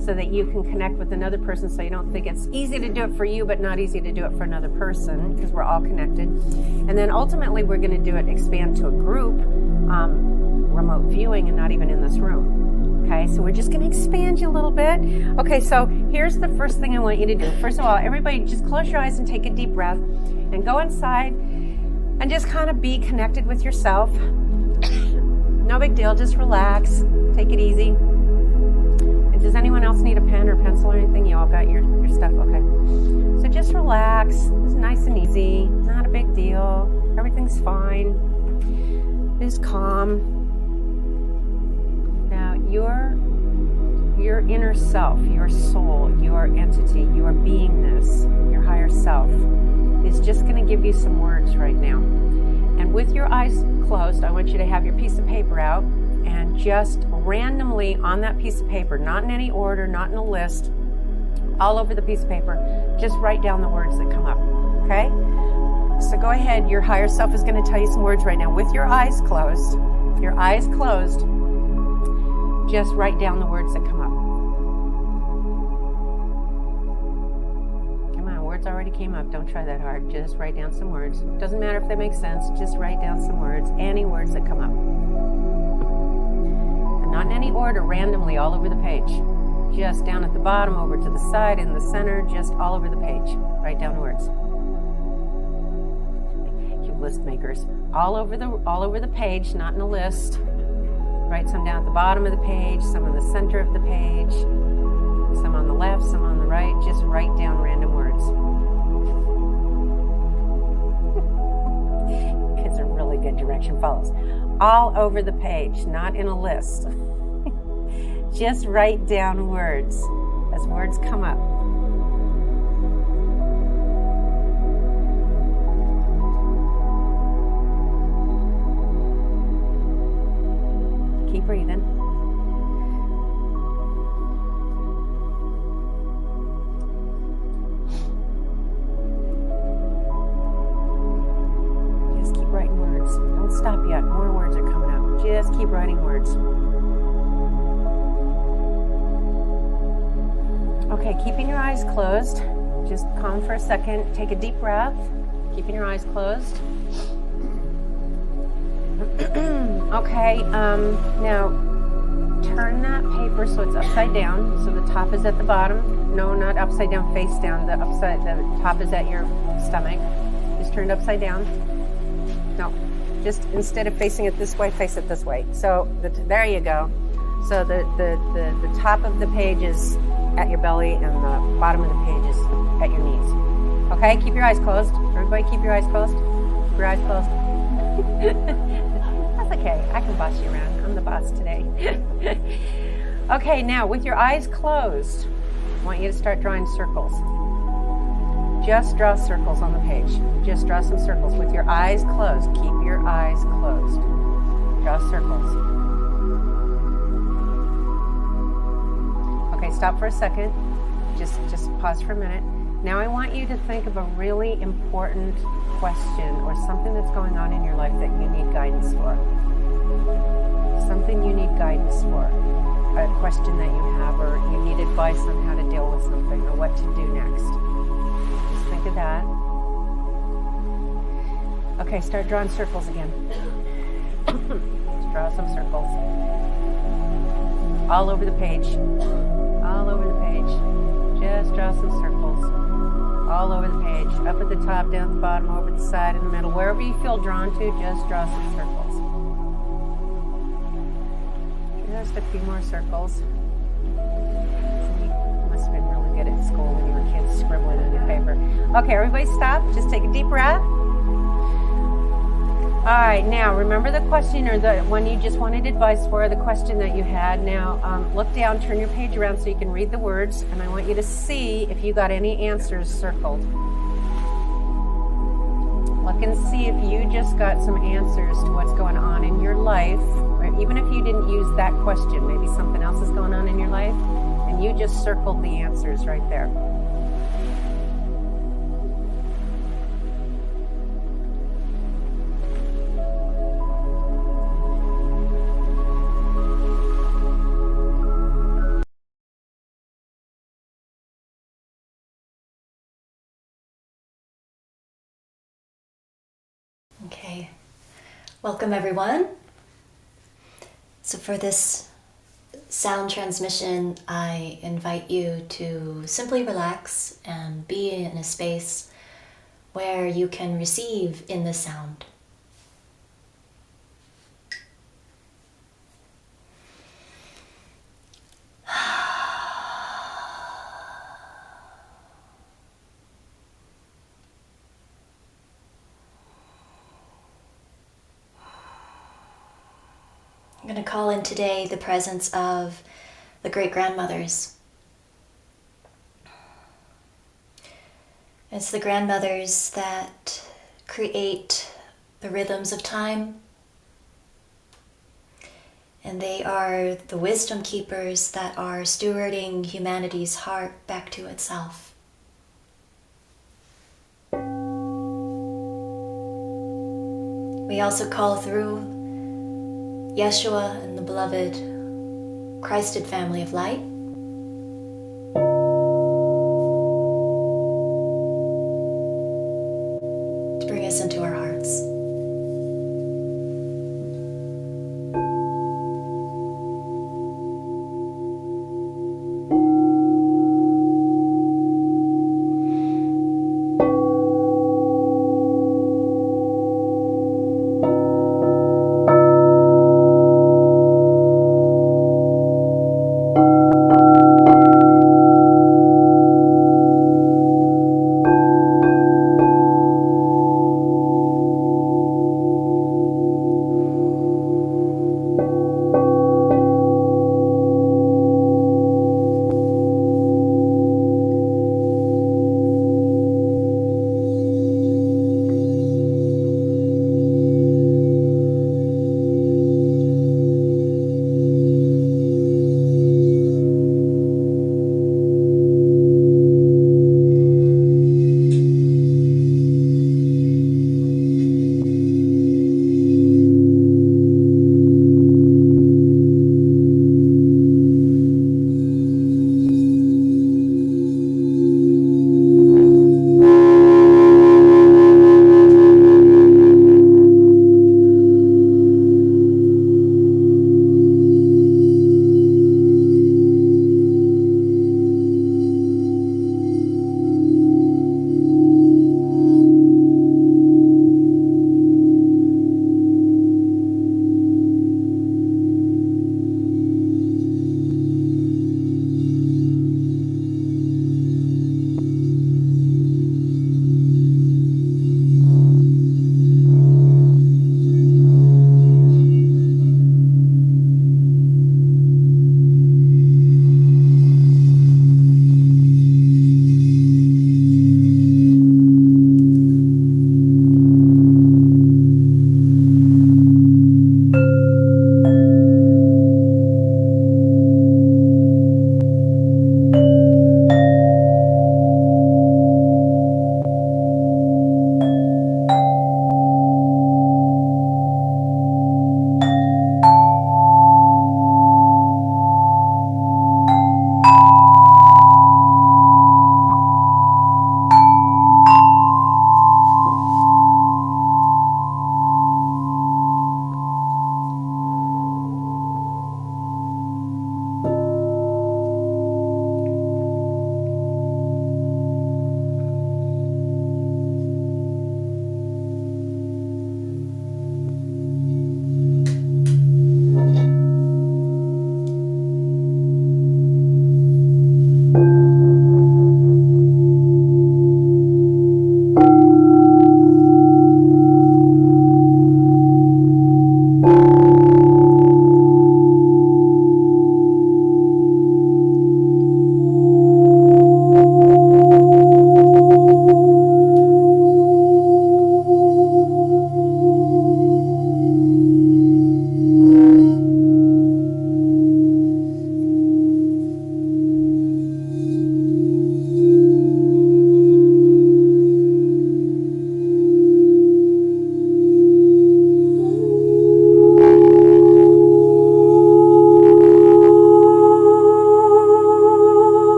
so that you can connect with another person, so you don't think it's easy to do it for you but not easy to do it for another person, because we're all connected. And then ultimately we're going to do it expand to a group, remote viewing, and not even in this room. Okay, so we're just going to expand you a little bit. Okay, so here's the first thing I want you to do. First of all, everybody just close your eyes and take a deep breath and go inside and just kind of be connected with yourself. No big deal, just relax, take it easy. And does anyone else need a pen or pencil or anything? You all got your stuff? Okay. So just relax, it's nice and easy, not a big deal, everything's fine. Is calm. Now your inner self, your soul, your entity, your beingness, your higher self is just going to give you some words right now. And with your eyes closed, I want you to have your piece of paper out and just randomly on that piece of paper, not in any order, not in a list, all over the piece of paper, just write down the words that come up. Okay? So go ahead, your higher self is going to tell you some words right now. With your eyes closed, just write down the words that come up. Come on, words already came up. Don't try that hard. Just write down some words. Doesn't matter if they make sense. Just write down some words, any words that come up. And not in any order, randomly all over the page. Just down at the bottom, over to the side, in the center, just all over the page. Write down words. List makers all over the page, not in a list. Write some down at the bottom of the page, some in the center of the page, some on the left, some on the right. Just write down random words. It's a really good direction follows. All over the page, not in a list. Just write down words as words come up. Keep breathing. Just keep writing words. Don't stop yet. More words are coming up. Just keep writing words. Okay, keeping your eyes closed, just calm for a second. Take a deep breath, keeping your eyes closed. Okay, now turn that paper so it's upside down, so the top is at the bottom. No, not upside down, face down. The top is at your stomach. Just turn it upside down. No, just instead of facing it this way, face it this way. So there you go. So the top of the page is at your belly and the bottom of the page is at your knees. Okay, keep your eyes closed. Everybody keep your eyes closed. Keep your eyes closed. That's okay, I can boss you around. I'm the boss today. Okay, now with your eyes closed, I want you to start drawing circles. Just draw circles on the page. Just draw some circles with your eyes closed. Keep your eyes closed. Draw circles. Okay, stop for a second. Just pause for a minute. Now I want you to think of a really important question or something that's going on in your life that you need guidance for. Something you need guidance for. A question that you have, or you need advice on how to deal with something or what to do next. Just think of that. Okay, start drawing circles again. Just draw some circles. All over the page. All over the page. Just draw some circles. All over the page. Up at the top, down at the bottom, over the side, in the middle. Wherever you feel drawn to, just draw some circles. Just a few more circles. You must have been really good at school when you were kids scribbling on your paper. Okay, everybody stop. Just take a deep breath. All right, now remember the question or the one you just wanted advice for, the question that you had. Now look down, turn your page around so you can read the words, and I want you to see if you got any answers circled. Look and see if you just got some answers to what's going on in your life, or even if you didn't use that question, maybe something else is going on in your life, and you just circled the answers right there. Okay, welcome everyone. So for this sound transmission, I invite you to simply relax and be in a space where you can receive in the sound. I'm going to call in today the presence of the great-grandmothers. It's the grandmothers that create the rhythms of time, and they are the wisdom keepers that are stewarding humanity's heart back to itself. We also call through Yeshua and the beloved Christed family of light. To bring us into our hearts.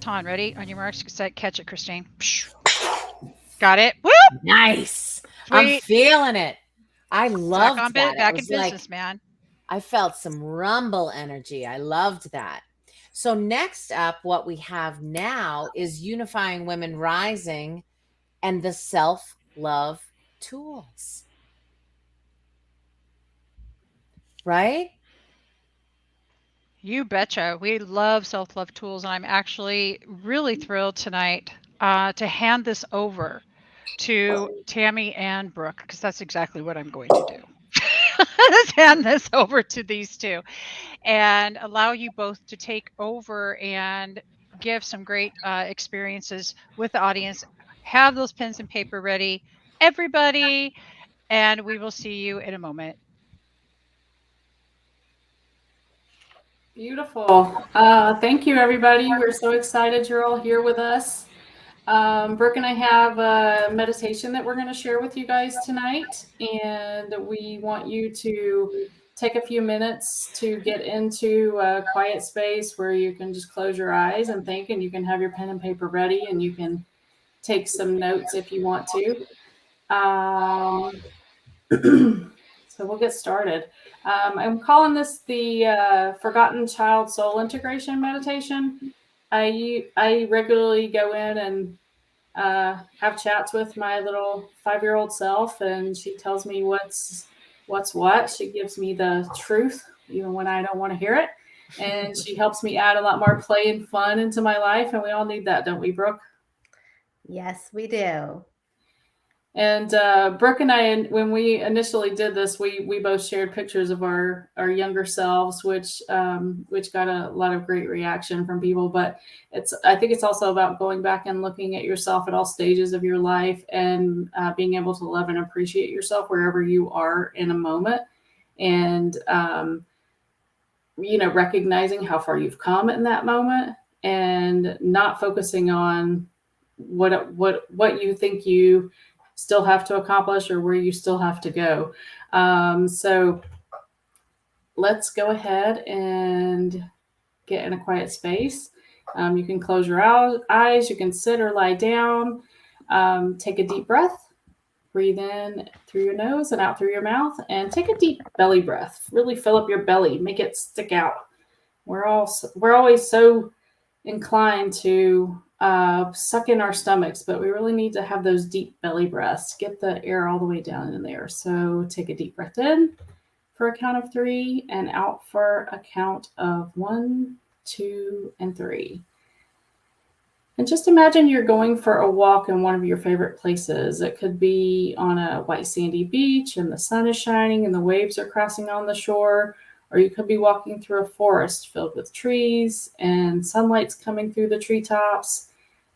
baton. Ready? On your marks, set, catch it, Christine. Got it. Woo! Nice. Sweet. I'm feeling it. I loved that. Back in business, man. I felt some rumble energy. I loved that. So next up, what we have now is Unifying Women Rising and the self-love tools. Right? You betcha. We love self-love tools, and I'm actually really thrilled tonight to hand this over to Tammy and Brooke, because that's exactly what I'm going to do. Let's hand this over to these two and allow you both to take over and give some great experiences with the audience. Have those pens and paper ready, everybody, and we will see you in a moment. Beautiful. Thank you, everybody. We're so excited you're all here with us. Brooke and I have a meditation that we're going to share with you guys tonight, and we want you to take a few minutes to get into a quiet space where you can just close your eyes and think, and you can have your pen and paper ready, and you can take some notes if you want to. So we'll get started. I'm calling this the Forgotten Child Soul Integration Meditation. I regularly go in and have chats with my little 5-year-old self, and she tells me what's what. She gives me the truth, even when I don't want to hear it. And she helps me add a lot more play and fun into my life. And we all need that, don't we, Brooke? Yes, we do. And Brooke and I, when we initially did this, we both shared pictures of our younger selves, which got a lot of great reaction from people. But I think it's also about going back and looking at yourself at all stages of your life and being able to love and appreciate yourself wherever you are in a moment, and recognizing how far you've come in that moment, and not focusing on what you think you still have to accomplish or where you still have to go. So let's go ahead and get in a quiet space. You can close your eyes, you can sit or lie down, take a deep breath, breathe in through your nose and out through your mouth, and take a deep belly breath. Really fill up your belly, make it stick out. We're always so inclined to suck in our stomachs, but we really need to have those deep belly breaths, get the air all the way down in there. So take a deep breath in for a count of 3 and out for a count of 1, 2, and 3. And just imagine you're going for a walk in one of your favorite places. It could be on a white sandy beach and the sun is shining and the waves are crashing on the shore. Or you could be walking through a forest filled with trees and sunlight's coming through the treetops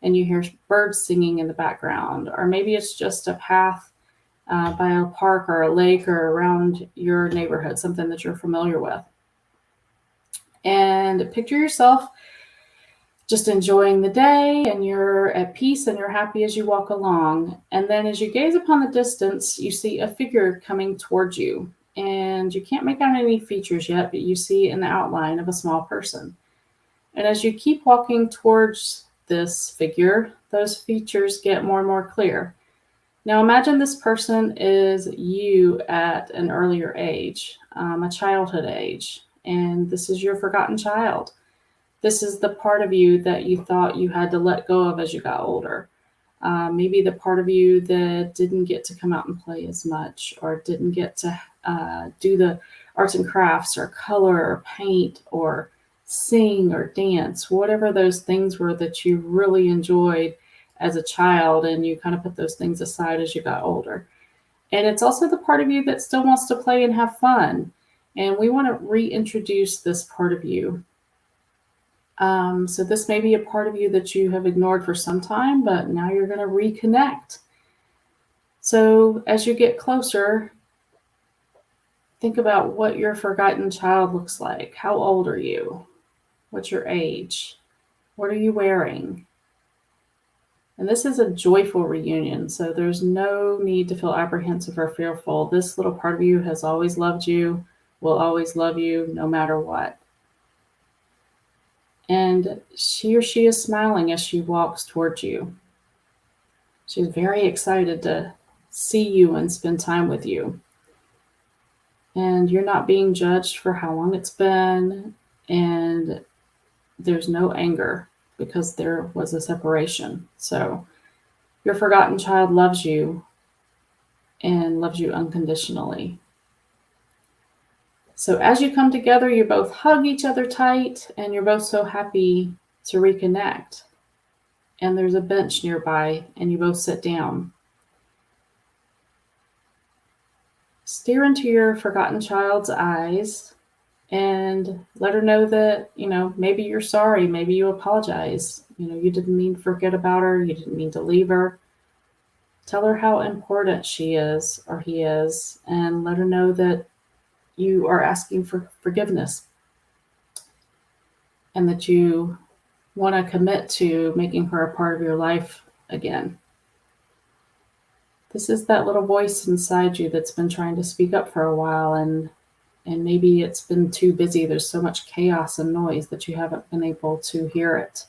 and you hear birds singing in the background. Or maybe it's just a path by a park or a lake or around your neighborhood, something that you're familiar with. And picture yourself just enjoying the day, and you're at peace and you're happy as you walk along. And then as you gaze upon the distance, you see a figure coming towards you. And you can't make out any features yet, but you see an outline of a small person. And as you keep walking towards this figure, those features get more and more clear. Now imagine this person is you at an earlier age, a childhood age, and this is your forgotten child. This is the part of you that you thought you had to let go of as you got older. Maybe the part of you that didn't get to come out and play as much, or didn't get to do the arts and crafts or color or paint or sing or dance, whatever those things were that you really enjoyed as a child, and you kind of put those things aside as you got older. And it's also the part of you that still wants to play and have fun. And we want to reintroduce this part of you. So this may be a part of you that you have ignored for some time, but now you're going to reconnect. So as you get closer, think about what your forgotten child looks like. How old are you? What's your age? What are you wearing? And this is a joyful reunion, so there's no need to feel apprehensive or fearful. This little part of you has always loved you, will always love you, no matter what. And he or she is smiling as she walks towards you. She's very excited to see you and spend time with you. And you're not being judged for how long it's been, and there's no anger because there was a separation. So your forgotten child loves you and loves you unconditionally. So as you come together, you both hug each other tight, and you're both so happy to reconnect. And there's a bench nearby, and you both sit down. Stare into your forgotten child's eyes and let her know that, maybe you're sorry, maybe you apologize. You didn't mean to forget about her, you didn't mean to leave her. Tell her how important she is or he is, and let her know that you are asking for forgiveness and that you want to commit to making her a part of your life again. This is that little voice inside you that's been trying to speak up for a while, and maybe it's been too busy. There's so much chaos and noise that you haven't been able to hear it.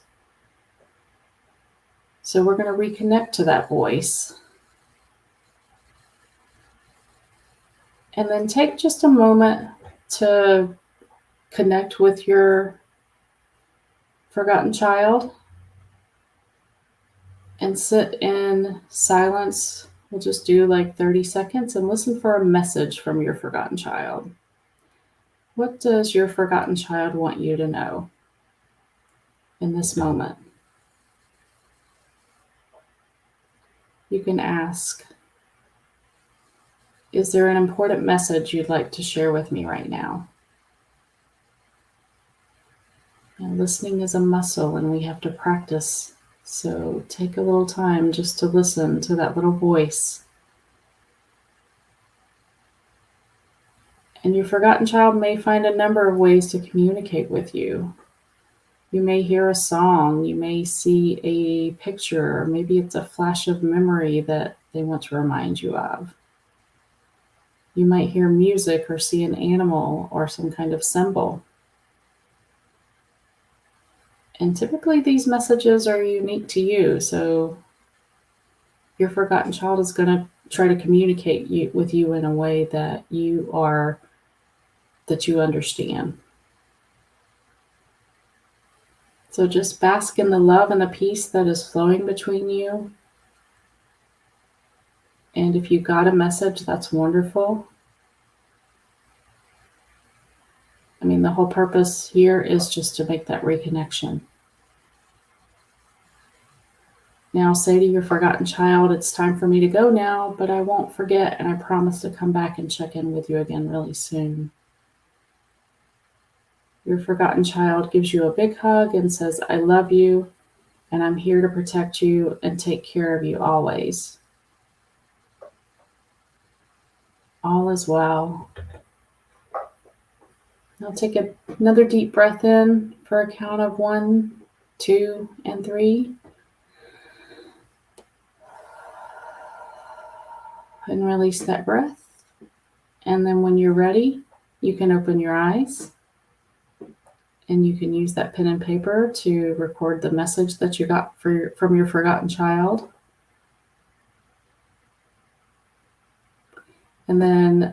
So we're going to reconnect to that voice. And then take just a moment to connect with your forgotten child and sit in silence. We'll just do like 30 seconds and listen for a message from your forgotten child. What does your forgotten child want you to know in this moment? You can ask, is there an important message you'd like to share with me right now? And listening is a muscle, and we have to practice. So take a little time just to listen to that little voice. And your forgotten child may find a number of ways to communicate with you. You may hear a song, you may see a picture, or maybe it's a flash of memory that they want to remind you of. You might hear music or see an animal or some kind of symbol. And typically these messages are unique to you, so your forgotten child is going to try to communicate with you in a way that you understand. So just bask in the love and the peace that is flowing between you. And if you got a message, that's wonderful. I mean, the whole purpose here is just to make that reconnection. Now say to your forgotten child, it's time for me to go now, but I won't forget, and I promise to come back and check in with you again really soon. Your forgotten child gives you a big hug and says, I love you, and I'm here to protect you and take care of you always. All is well. Now take another deep breath in for a count of 1, 2, and 3. And release that breath. And then when you're ready, you can open your eyes. And you can use that pen and paper to record the message that you got from your forgotten child. And then,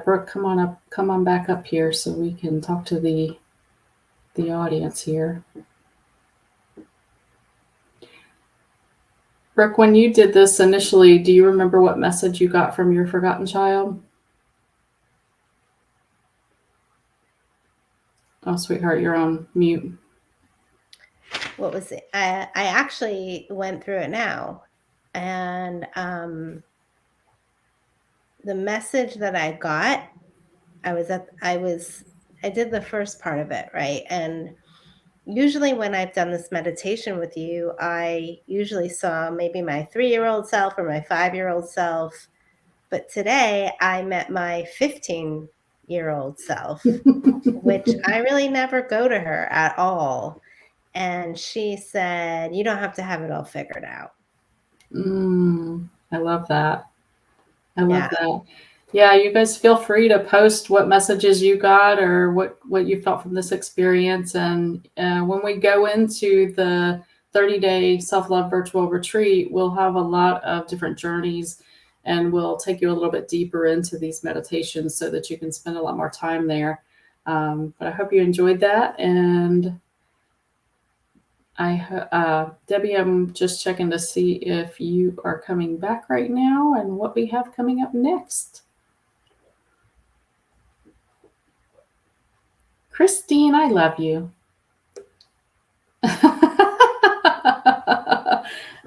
Brooke, come on back up here so we can talk to the audience here. Brooke, when you did this initially, do you remember what message you got from your forgotten child? Oh, sweetheart, you're on mute. What was it? I actually went through it now. And the message that I got, I did the first part of it, right? And usually when I've done this meditation with you, I usually saw maybe my 3-year-old self or my 5-year-old self. But today I met my 15-year-old self, which I really never go to her at all. And she said, you don't have to have it all figured out. I love that. I love that. Yeah, you guys feel free to post what messages you got or what you felt from this experience. And when we go into the 30-day self-love virtual retreat, we'll have a lot of different journeys, and we'll take you a little bit deeper into these meditations so that you can spend a lot more time there. But I hope you enjoyed that. And Debbie, I'm just checking to see if you are coming back right now and what we have coming up next. Christine, I love you.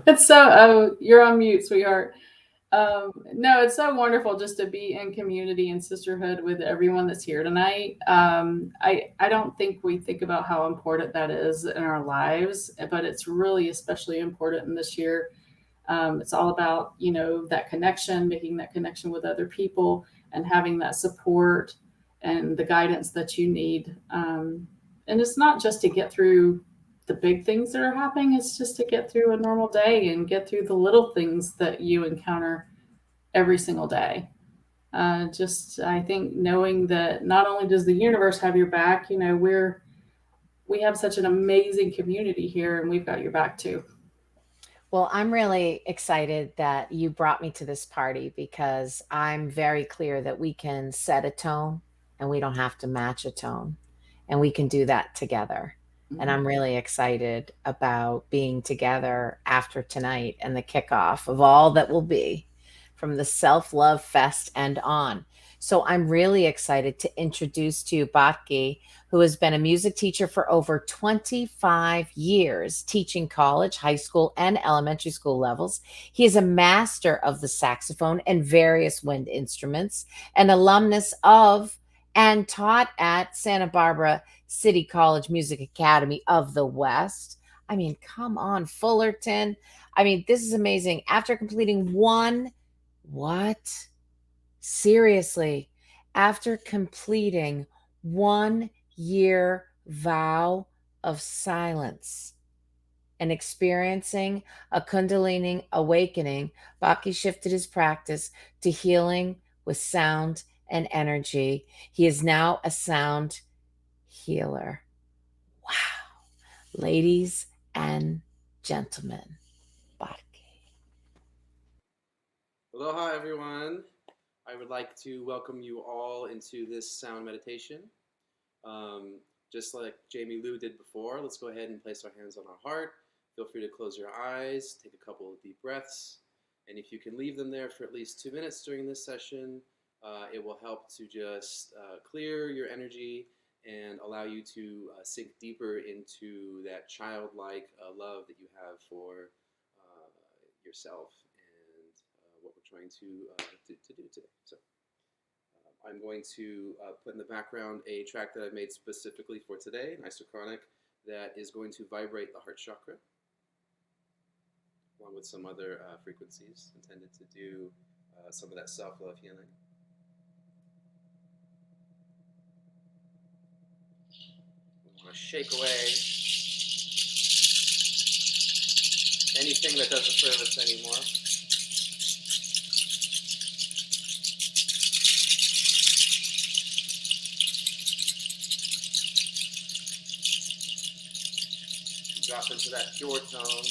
It's so, you're on mute, sweetheart. No, it's so wonderful just to be in community and sisterhood with everyone that's here tonight. I don't think we think about how important that is in our lives, but it's really especially important in this year. It's all about, that connection, making that connection with other people and having that support and the guidance that you need. And it's not just to get through the big things that are happening. It's just to get through a normal day and get through the little things that you encounter every single day. I think knowing that not only does the universe have your back, we have such an amazing community here, and we've got your back too. Well, I'm really excited that you brought me to this party because I'm very clear that we can set a tone and we don't have to match a tone, and we can do that together. And I'm really excited about being together after tonight and the kickoff of all that will be from the Self-Love Fest and on. So I'm really excited to introduce to you Batki, who has been a music teacher for over 25 years, teaching college, high school, and elementary school levels. He is a master of the saxophone and various wind instruments, an alumnus of and taught at Santa Barbara City College Music Academy of the West. I mean, come on, Fullerton. I mean, this is amazing. After completing Seriously, after completing 1 year vow of silence and experiencing a Kundalini awakening, Baki shifted his practice to healing with sound and energy. He is now a sound healer. Wow. Ladies and gentlemen, Baki. Aloha, everyone. I would like to welcome you all into this sound meditation. Just like Jamie Lou did before, let's go ahead and place our hands on our heart. Feel free to close your eyes, take a couple of deep breaths, and if you can leave them there for at least 2 minutes during this session, it will help to just clear your energy and allow you to sink deeper into that childlike love that you have for yourself and what we're trying to do today. So I'm going to put in the background a track that I've made specifically for today, an isochronic, that is going to vibrate the heart chakra, along with some other frequencies intended to do some of that self-love healing. We want to shake away anything that doesn't serve us anymore. Drop into that pure tone.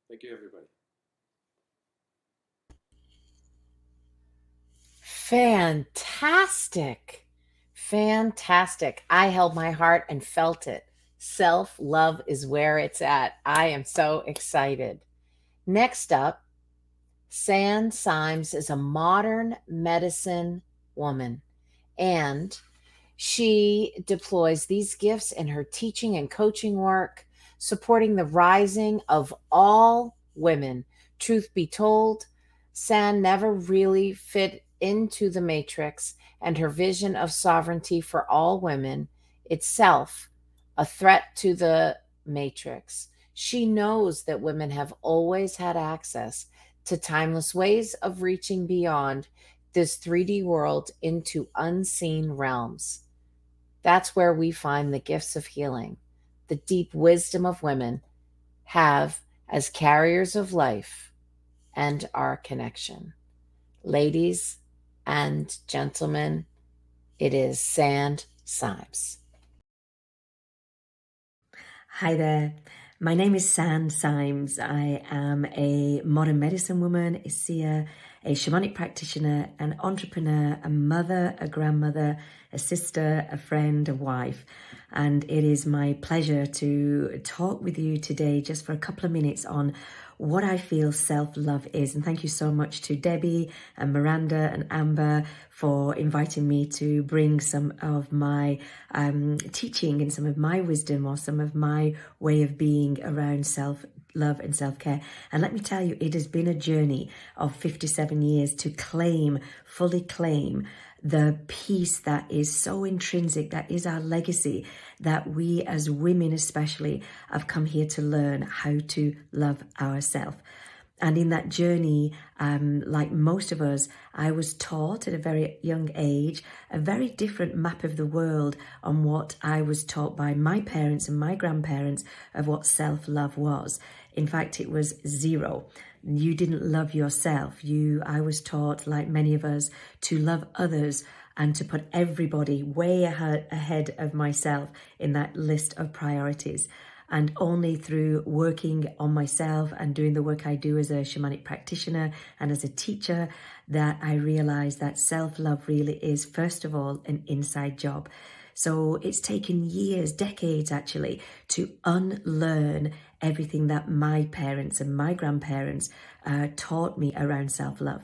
Thank you, everybody. Fantastic. Fantastic. I held my heart and felt it. Self love is where it's at. I am so excited. Next up, San Symes is a modern medicine woman, and she deploys these gifts in her teaching and coaching work, supporting the rising of all women. Truth be told, San never really fit into the matrix, and her vision of sovereignty for all women itself a threat to the matrix. She knows that women have always had access to timeless ways of reaching beyond this 3D world into unseen realms. That's where we find the gifts of healing, the deep wisdom of women have as carriers of life and our connection. Ladies and gentlemen, it is San Symes. Hi there. My name is San Symes. I am a modern medicine woman, a seer, a shamanic practitioner, an entrepreneur, a mother, a grandmother, a sister, a friend, a wife. And it is my pleasure to talk with you today just for a couple of minutes on what I feel self-love is. And thank you so much to Debbie and Miranda and Amber for inviting me to bring some of my teaching and some of my wisdom or some of my way of being around self-love and self-care. And let me tell you, it has been a journey of 57 years to fully claim the peace that is so intrinsic, that is our legacy, that we as women especially have come here to learn how to love ourselves. And in that journey, like most of us, I was taught at a very young age a very different map of the world on what I was taught by my parents and my grandparents of what self-love was. In fact, it was zero. You didn't love yourself. I was taught, like many of us, to love others and to put everybody way ahead of myself in that list of priorities. And only through working on myself and doing the work I do as a shamanic practitioner and as a teacher that I realized that self-love really is, first of all, an inside job. So it's taken years, decades actually, to unlearn everything that my parents and my grandparents taught me around self-love.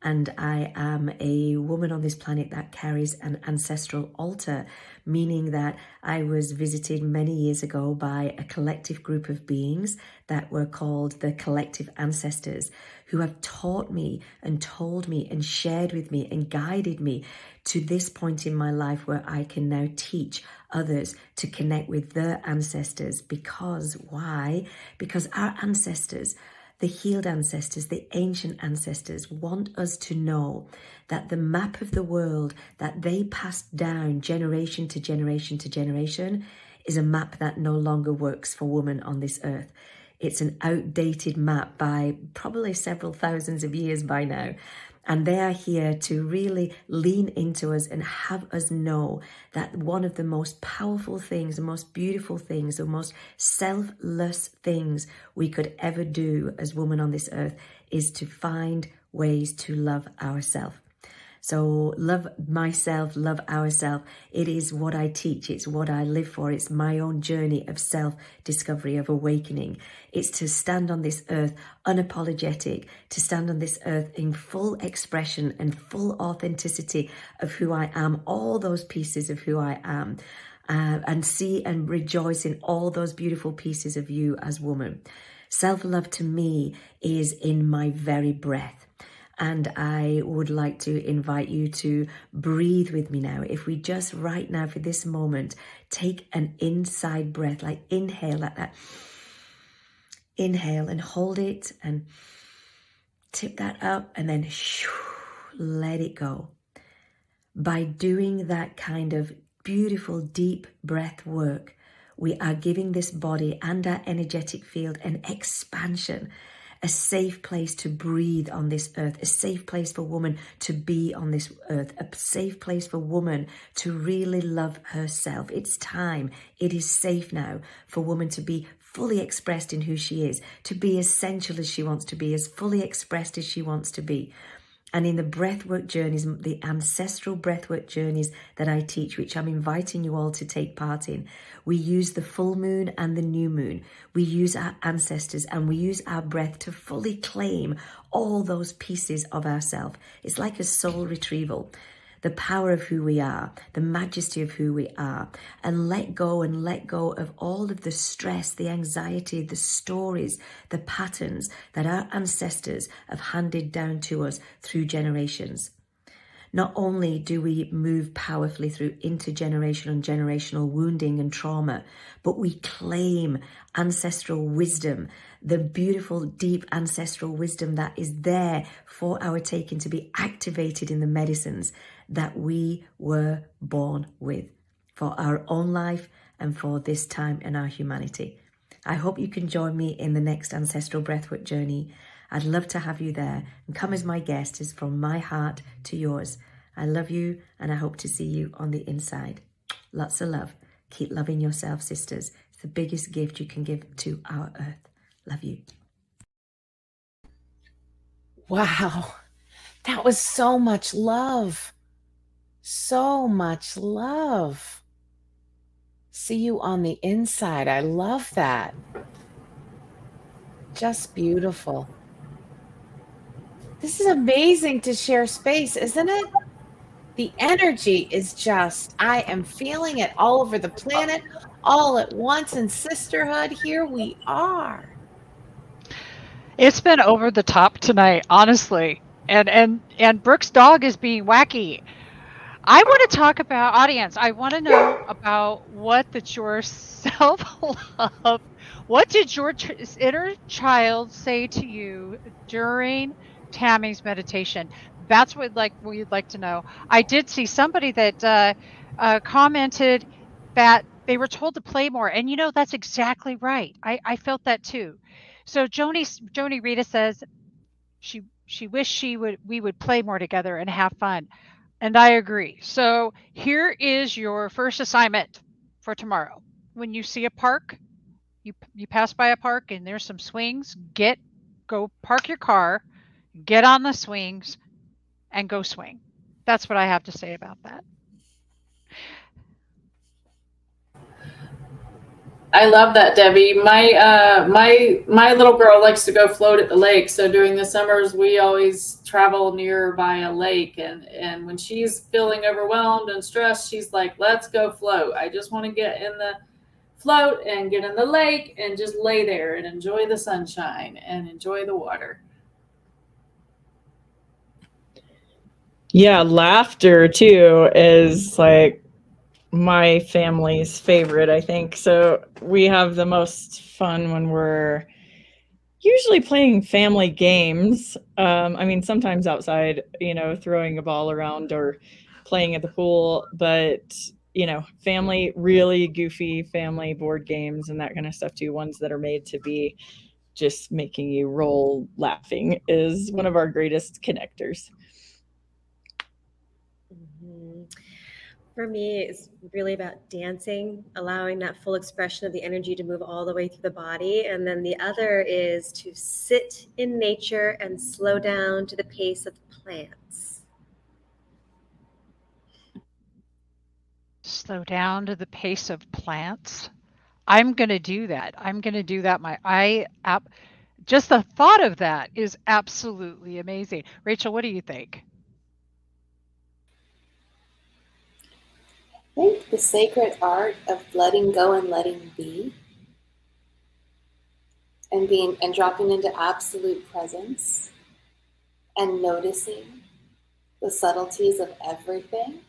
And I am a woman on this planet that carries an ancestral altar, meaning that I was visited many years ago by a collective group of beings that were called the collective ancestors, who have taught me and told me and shared with me and guided me to this point in my life where I can now teach others to connect with their ancestors. Because why? Because our ancestors, the healed ancestors, the ancient ancestors, want us to know that the map of the world that they passed down generation to generation to generation is a map that no longer works for women on this earth. It's an outdated map by probably several thousands of years by now. And they are here to really lean into us and have us know that one of the most powerful things, the most beautiful things, the most selfless things we could ever do as women on this earth is to find ways to love ourselves. So love myself, love ourselves. It is what I teach. It's what I live for. It's my own journey of self-discovery, of awakening. It's to stand on this earth unapologetic, to stand on this earth in full expression and full authenticity of who I am, all those pieces of who I am, and see and rejoice in all those beautiful pieces of you as woman. Self-love to me is in my very breath. And I would like to invite you to breathe with me now. If we just right now for this moment, take an inside breath, like inhale like that. Inhale and hold it and tip that up and then let it go. By doing that kind of beautiful, deep breath work, we are giving this body and our energetic field an expansion, a safe place to breathe on this earth, a safe place for woman to be on this earth, a safe place for woman to really love herself. It's time. It is safe now for woman to be fully expressed in who she is, to be as sensual as she wants to be, as fully expressed as she wants to be. And in the breathwork journeys, the ancestral breathwork journeys that I teach, which I'm inviting you all to take part in, we use the full moon and the new moon. We use our ancestors and we use our breath to fully claim all those pieces of ourselves. It's like a soul retrieval. The power of who we are, the majesty of who we are, and let go of all of the stress, the anxiety, the stories, the patterns that our ancestors have handed down to us through generations. Not only do we move powerfully through intergenerational and generational wounding and trauma, but we claim ancestral wisdom, the beautiful, deep ancestral wisdom that is there for our taking to be activated in the medicines that we were born with for our own life and for this time in our humanity. I hope you can join me in the next ancestral breathwork journey. I'd love to have you there, and come as my guest. Is from my heart to yours. I love you, and I hope to see you on the inside. Lots of love. Keep loving yourself, sisters. It's the biggest gift you can give to our earth. Love you. Wow. That was so much love. So much love. See you on the inside. I love that. Just beautiful. This is amazing to share space, isn't it? The energy is just, I am feeling it all over the planet, all at once in sisterhood. Here we are. It's been over the top tonight, honestly. And Brooke's dog is being wacky. I want to talk about audience. I want to know about what did your self-love, what did your inner child say to you during Tammy's meditation? That's what we'd like to know. I did see somebody that commented that they were told to play more, and that's exactly right. I felt that too. So Joni Rita says she wished we would play more together and have fun. And I agree. So here is your first assignment for tomorrow. When you see a park, you pass by a park and there's some swings, go park your car, get on the swings, and go swing. That's what I have to say about that. I love that, Debbie. My little girl likes to go float at the lake. So during the summers, we always travel nearby a lake. And when she's feeling overwhelmed and stressed, she's like, let's go float. I just want to get in the float and get in the lake and just lay there and enjoy the sunshine and enjoy the water. Yeah, laughter too is like my family's favorite, I think. So we have the most fun when we're usually playing family games. I mean, sometimes outside, throwing a ball around or playing at the pool, but family, really goofy family board games and that kind of stuff too. Ones that are made to be just making you roll laughing is one of our greatest connectors. Mm-hmm. For me, it's really about dancing, allowing that full expression of the energy to move all the way through the body. And then the other is to sit in nature and slow down to the pace of plants. Slow down to the pace of plants. I'm going to do that. Just the thought of that is absolutely amazing. Rachel, what do you think? I think the sacred art of letting go and letting be and dropping into absolute presence and noticing the subtleties of everything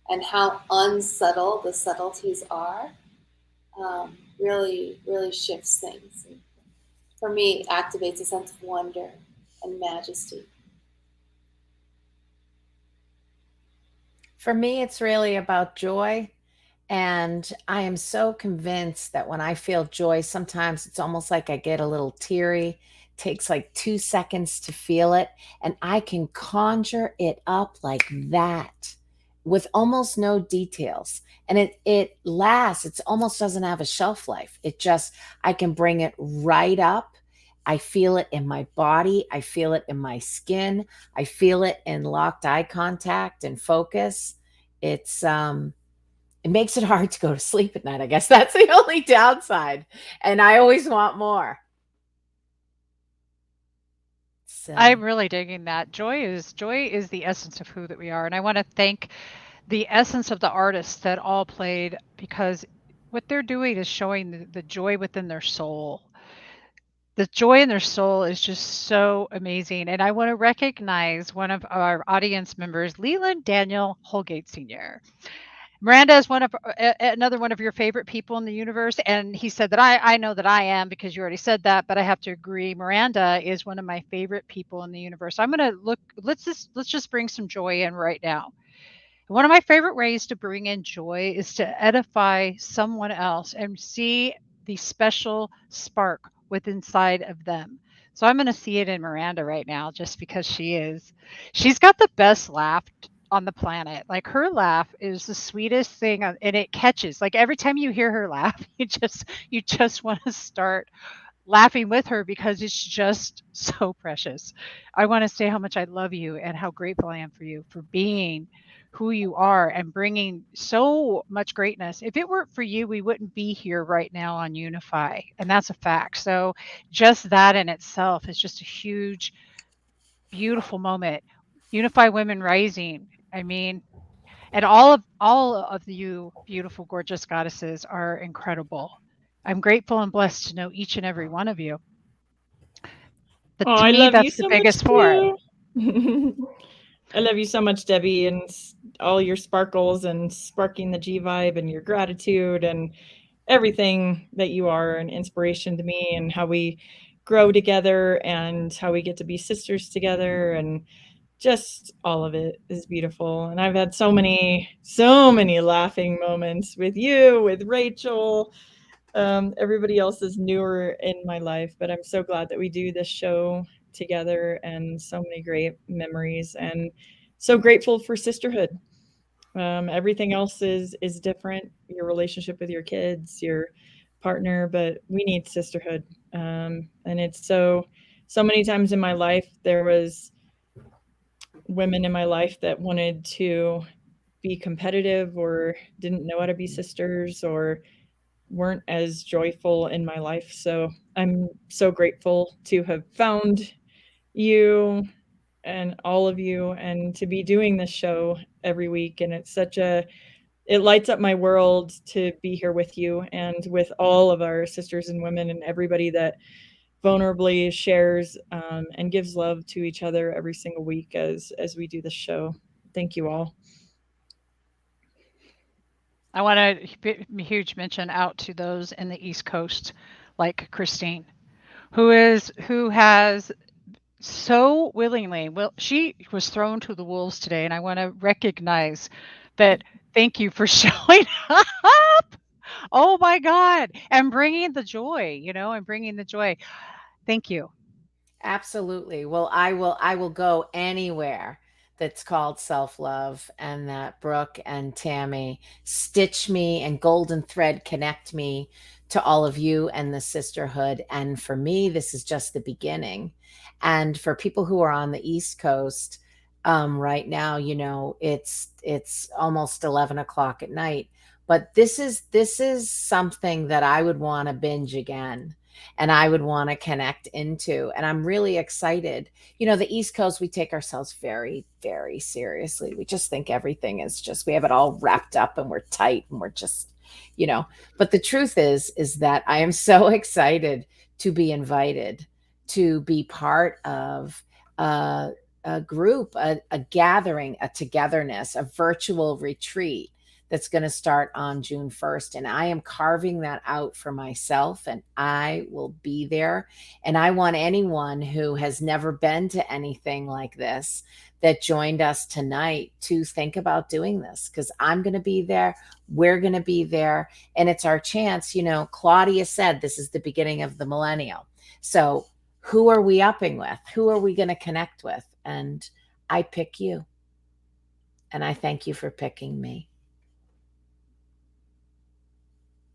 and how unsubtle the subtleties are really, really shifts things. And for me, it activates a sense of wonder and majesty. For me, it's really about joy. And I am so convinced that when I feel joy, sometimes it's almost like I get a little teary. It takes like 2 seconds to feel it. And I can conjure it up like that with almost no details. And it lasts. It almost doesn't have a shelf life. I can bring it right up I feel it in my body. I feel it in my skin. I feel it in locked eye contact and focus. It makes it hard to go to sleep at night. I guess that's the only downside. And I always want more. I'm really digging that. Joy is the essence of who that we are. And I want to thank the essence of the artists that all played, because what they're doing is showing the joy within their soul. The joy in their soul is just so amazing. And I want to recognize one of our audience members, Leland Daniel Holgate Sr. Miranda is another one of your favorite people in the universe, and he said that I know that I am, because you already said that, but I have to agree. Miranda is one of my favorite people in the universe. I'm gonna look. Let's just bring some joy in right now. One of my favorite ways to bring in joy is to edify someone else and see the special spark within inside of them. So I'm going to see it in Miranda right now, just because she's got the best laugh on the planet. Like, her laugh is the sweetest thing, and it catches. Like, every time you hear her laugh, you just want to start laughing with her, because it's just so precious. I want to say how much I love you and how grateful I am for you for being who you are and bringing so much greatness. If it weren't for you, we wouldn't be here right now on Unify, and that's a fact. So just that in itself is just a huge, beautiful moment. Unify Women Rising. I mean, and all of you beautiful, gorgeous goddesses are incredible. I'm grateful and blessed to know each and every one of you. But Oh, to I me, love you that's the so much biggest four. too. I love you so much, Debbie, and all your sparkles and sparking the G vibe and your gratitude and everything that you are, an inspiration to me, and how we grow together and how we get to be sisters together, and just all of it is beautiful. And I've had so many laughing moments with you, with Rachel. Everybody else is newer in my life, but I'm so glad that we do this show together, and so many great memories, and so grateful for sisterhood. Everything else is different, your relationship with your kids, your partner, but we need sisterhood. And it's so many times in my life there was women in my life that wanted to be competitive or didn't know how to be sisters or weren't as joyful in my life. So I'm so grateful to have found you and all of you, and to be doing this show every week. And it lights up my world to be here with you and with all of our sisters and women and everybody that vulnerably shares and gives love to each other every single week as we do this show. Thank you all. I want a huge mention out to those in the East Coast, like Christine, who has so willingly, she was thrown to the wolves today, and I want to recognize that. Thank you for showing up. Oh my God. And bringing the joy, and bringing the joy. Thank you. Absolutely. Well, I will go anywhere that's called self-love, and that Brooke and Tammy stitch me and golden thread connect me to all of you and the sisterhood. And for me, this is just the beginning. And for people who are on the East Coast, right now, it's almost 11 o'clock at night. But this is something that I would want to binge again, and I would want to connect into. And I'm really excited. The East Coast, we take ourselves very, very seriously. We just think everything is we have it all wrapped up and we're tight and we're just, but the truth is that I am so excited to be invited to be part of a group, a gathering, a togetherness, a virtual retreat that's going to start on June 1st. And I am carving that out for myself, and I will be there. And I want anyone who has never been to anything like this that joined us tonight to think about doing this, because I'm going to be there. We're going to be there. And it's our chance. Claudia said this is the beginning of the millennial. So who are we upping with? Who are we going to connect with? And I pick you. And I thank you for picking me.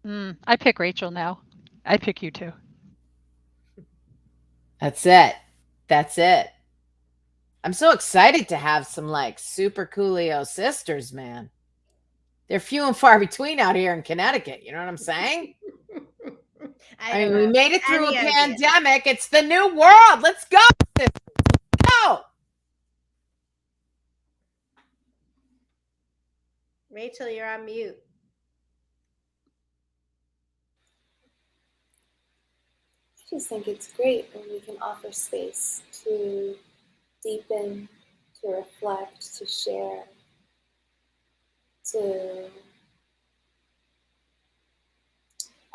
I pick Rachel now. I pick you too. That's it. That's it. I'm so excited to have some like super coolio sisters, man. They're few and far between out here in Connecticut. You know what I'm saying? I mean, we made it through a pandemic. It's the new world. Let's go. Let's go. Rachel, you're on mute. I just think it's great when we can offer space to deepen, to reflect, to share, to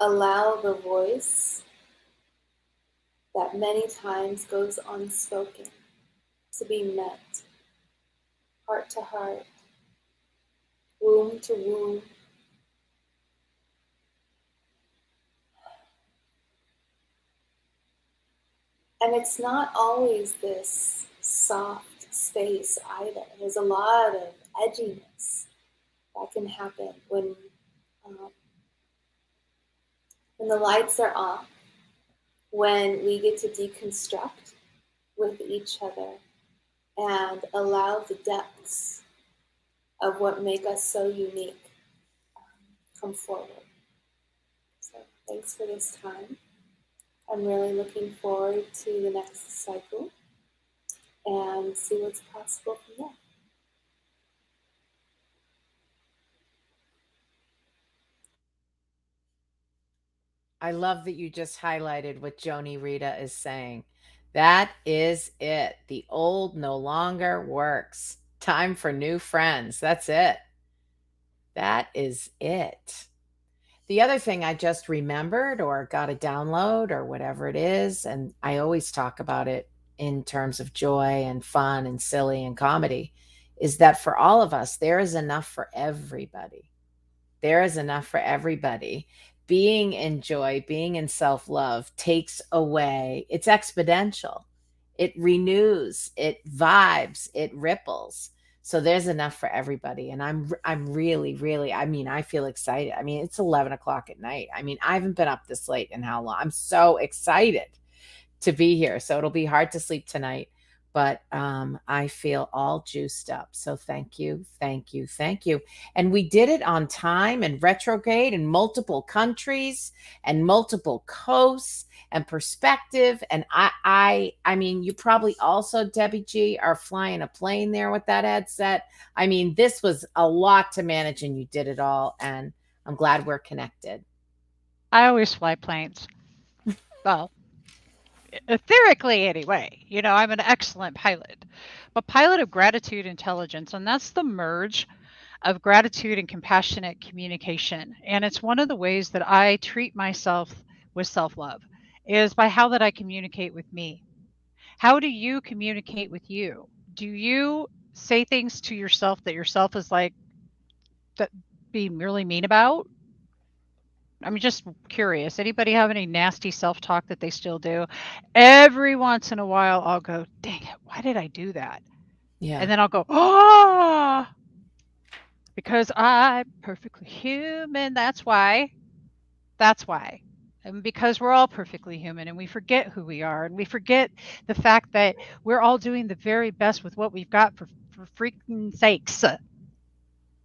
allow the voice that many times goes unspoken to be met, heart to heart, womb to womb. And it's not always this soft space either. There's a lot of edginess that can happen when the lights are off, when we get to deconstruct with each other and allow the depths of what make us so unique come forward. So thanks for this time. I'm really looking forward to the next cycle and see what's possible from there. I love that you just highlighted what Joni Rita is saying. That is it. The old no longer works. Time for new friends. That's it. That is it. The other thing I just remembered or got a download or whatever it is, and I always talk about it in terms of joy and fun and silly and comedy, is that for all of us, there is enough for everybody. There is enough for everybody. Being in joy, being in self-love takes away, it's exponential. It renews, it vibes, it ripples. So there's enough for everybody. And I'm really, I mean, I feel excited. I mean, it's 11 o'clock at night. I mean, I haven't been up this late in how long? I'm so excited to be here. So it'll be hard to sleep tonight, but I feel all juiced up. So thank you, thank you, thank you. And we did it on time and retrograde in multiple countries and multiple coasts and perspective. And I mean, you probably also, Debbie G, are flying a plane there with that headset. I mean, this was a lot to manage and you did it all. And I'm glad we're connected. I always fly planes. Well, etherically anyway. You know, I'm an excellent pilot. I'm a pilot of gratitude intelligence, and that's the merge of gratitude and compassionate communication. And it's one of the ways that I treat myself with self-love is by how that I communicate with me. How do you communicate with you? Do you say things to yourself that yourself is like that being really mean about? I'm just curious. Anybody have any nasty self-talk that they still do? Every once in a while, I'll go, dang it, why did I do that? Yeah. And then I'll go, oh, because I'm perfectly human. That's why. That's why. And because we're all perfectly human and we forget who we are and we forget the fact that we're all doing the very best with what we've got for freaking sakes.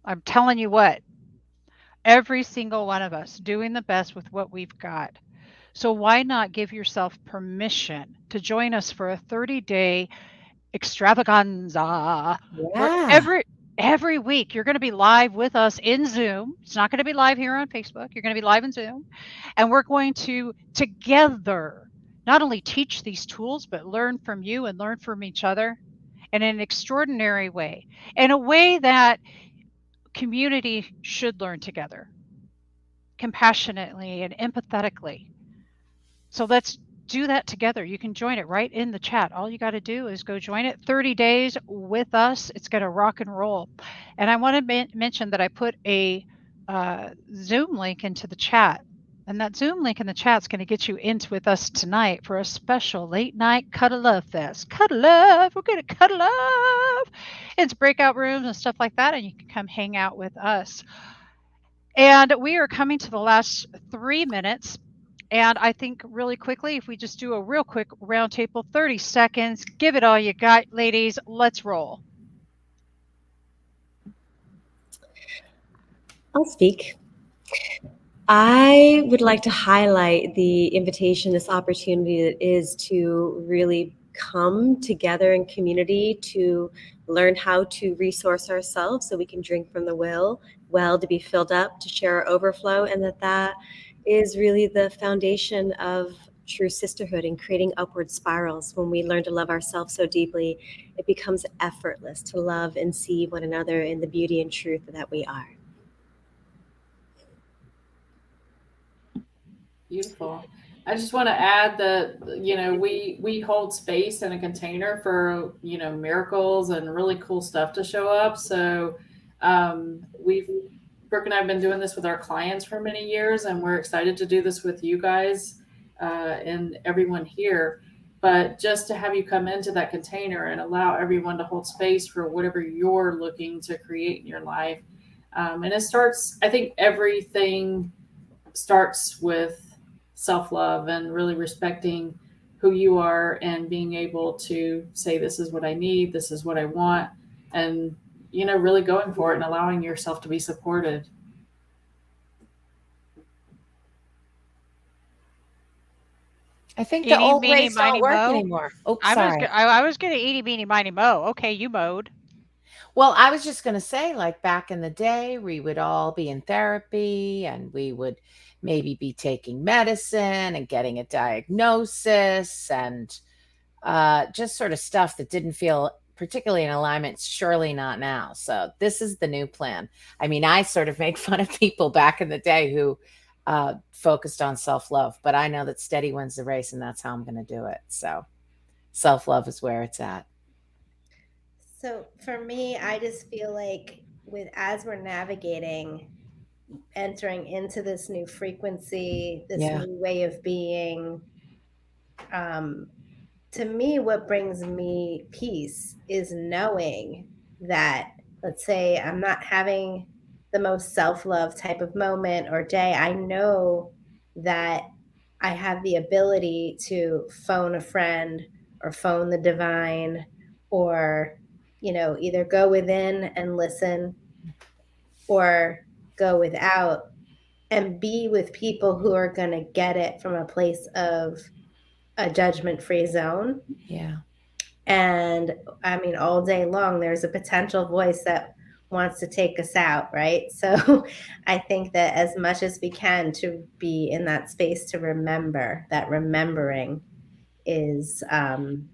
I'm telling you what, every single one of us doing the best with what we've got. So why not give yourself permission to join us for a 30-day extravaganza where every week you're going to be live with us in Zoom. It's not going to be live here on Facebook. You're going to be live in Zoom. And we're going to together not only teach these tools, but learn from you and learn from each other in an extraordinary way, in a way that community should learn together, compassionately and empathetically. So let's do that together. You can join it right in the chat. All you got to do is go join it. 30 days with us. It's going to rock and roll. And I want to mention that I put a Zoom link into the chat. And that Zoom link in the chat is going to get you into with us tonight for a special late night Cuddle Love Fest. Cuddle Love. We're going to cuddle love. It's breakout rooms and stuff like that. And you can come hang out with us. And we are coming to the last 3 minutes. And I think really quickly, if we just do a real quick roundtable, 30 seconds, give it all you got, ladies. Let's roll. I'll speak. I would like to highlight the invitation, this opportunity that is to really come together in community to learn how to resource ourselves so we can drink from the well to be filled up, to share our overflow, and that is really the foundation of true sisterhood and creating upward spirals. When we learn to love ourselves so deeply, it becomes effortless to love and see one another in the beauty and truth that we are. Beautiful. I just want to add that, we hold space in a container for, miracles and really cool stuff to show up. So Brooke and I have been doing this with our clients for many years, and we're excited to do this with you guys and everyone here. But just to have you come into that container and allow everyone to hold space for whatever you're looking to create in your life. And it starts, I think everything starts with self-love and really respecting who you are and being able to say, this is what I need, this is what I want, and really going for it and allowing yourself to be supported. I think the old ways don't work anymore. Oh, sorry. I was going to eeny, meeny, miny, mo. Okay, you mowed. Well, I was just going to say, like back in the day, we would all be in therapy and we would maybe be taking medicine and getting a diagnosis and just sort of stuff that didn't feel particularly in alignment. Surely not now. So this is the new plan. I mean, I sort of make fun of people back in the day who focused on self-love, but I know that steady wins the race, and that's how I'm going to do it. So self-love is where it's at. So for me, I just feel like as we're navigating, entering into this new frequency, this new way of being, to me, what brings me peace is knowing that, let's say I'm not having the most self-love type of moment or day. I know that I have the ability to phone a friend or phone the divine, or either go within and listen or go without and be with people who are going to get it from a place of a judgment-free zone. Yeah. And I mean, all day long, there's a potential voice that wants to take us out, right? So I think that as much as we can to be in that space to remember, that remembering is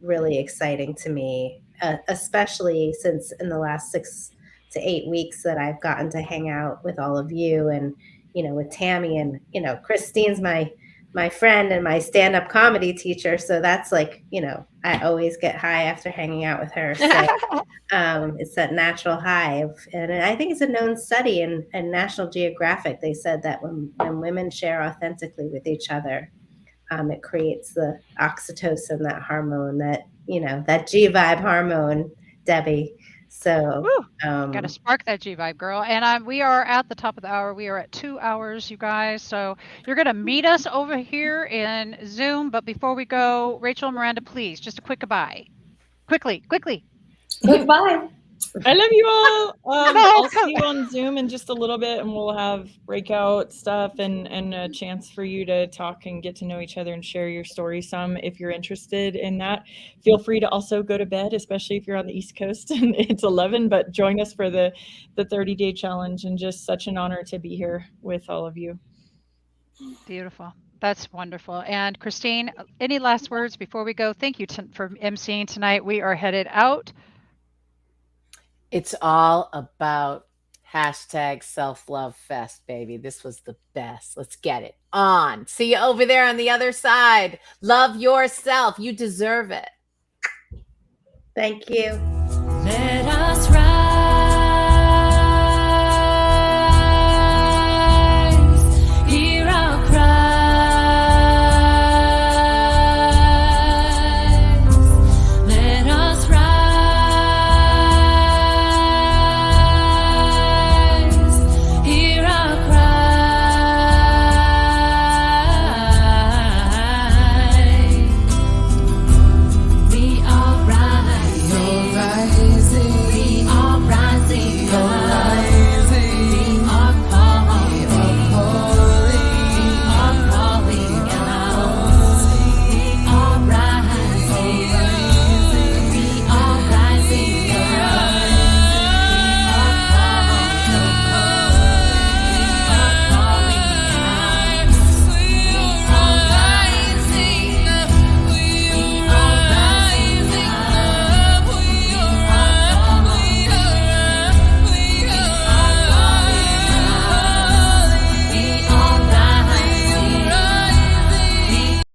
really exciting to me, especially since in the last 6 to 8 weeks that I've gotten to hang out with all of you and, with Tammy and, Christine's my friend and my stand-up comedy teacher. So that's like, I always get high after hanging out with her. So it's that natural high. And I think it's a known study in National Geographic. They said that when women share authentically with each other, it creates the oxytocin, that hormone, that G vibe hormone, Debbie. So got to spark that G vibe, girl. And we are at the top of the hour. We are at 2 hours, you guys. So you're going to meet us over here in Zoom. But before we go, Rachel and Miranda, please, just a quick goodbye. Quickly. Goodbye. I love you all. I'll see you on Zoom in just a little bit, and we'll have breakout stuff and a chance for you to talk and get to know each other and share your story some. If you're interested in that, feel free to also go to bed, especially if you're on the East Coast and it's 11, but join us for the 30-day challenge, and just such an honor to be here with all of you. Beautiful. That's wonderful. And Christine, any last words before we go? Thank you for emceeing tonight. We are headed out. It's all about #self-love fest, baby. This was the best. Let's get it on. See you over there on the other side. Love yourself. You deserve it. Thank you. Let us rise.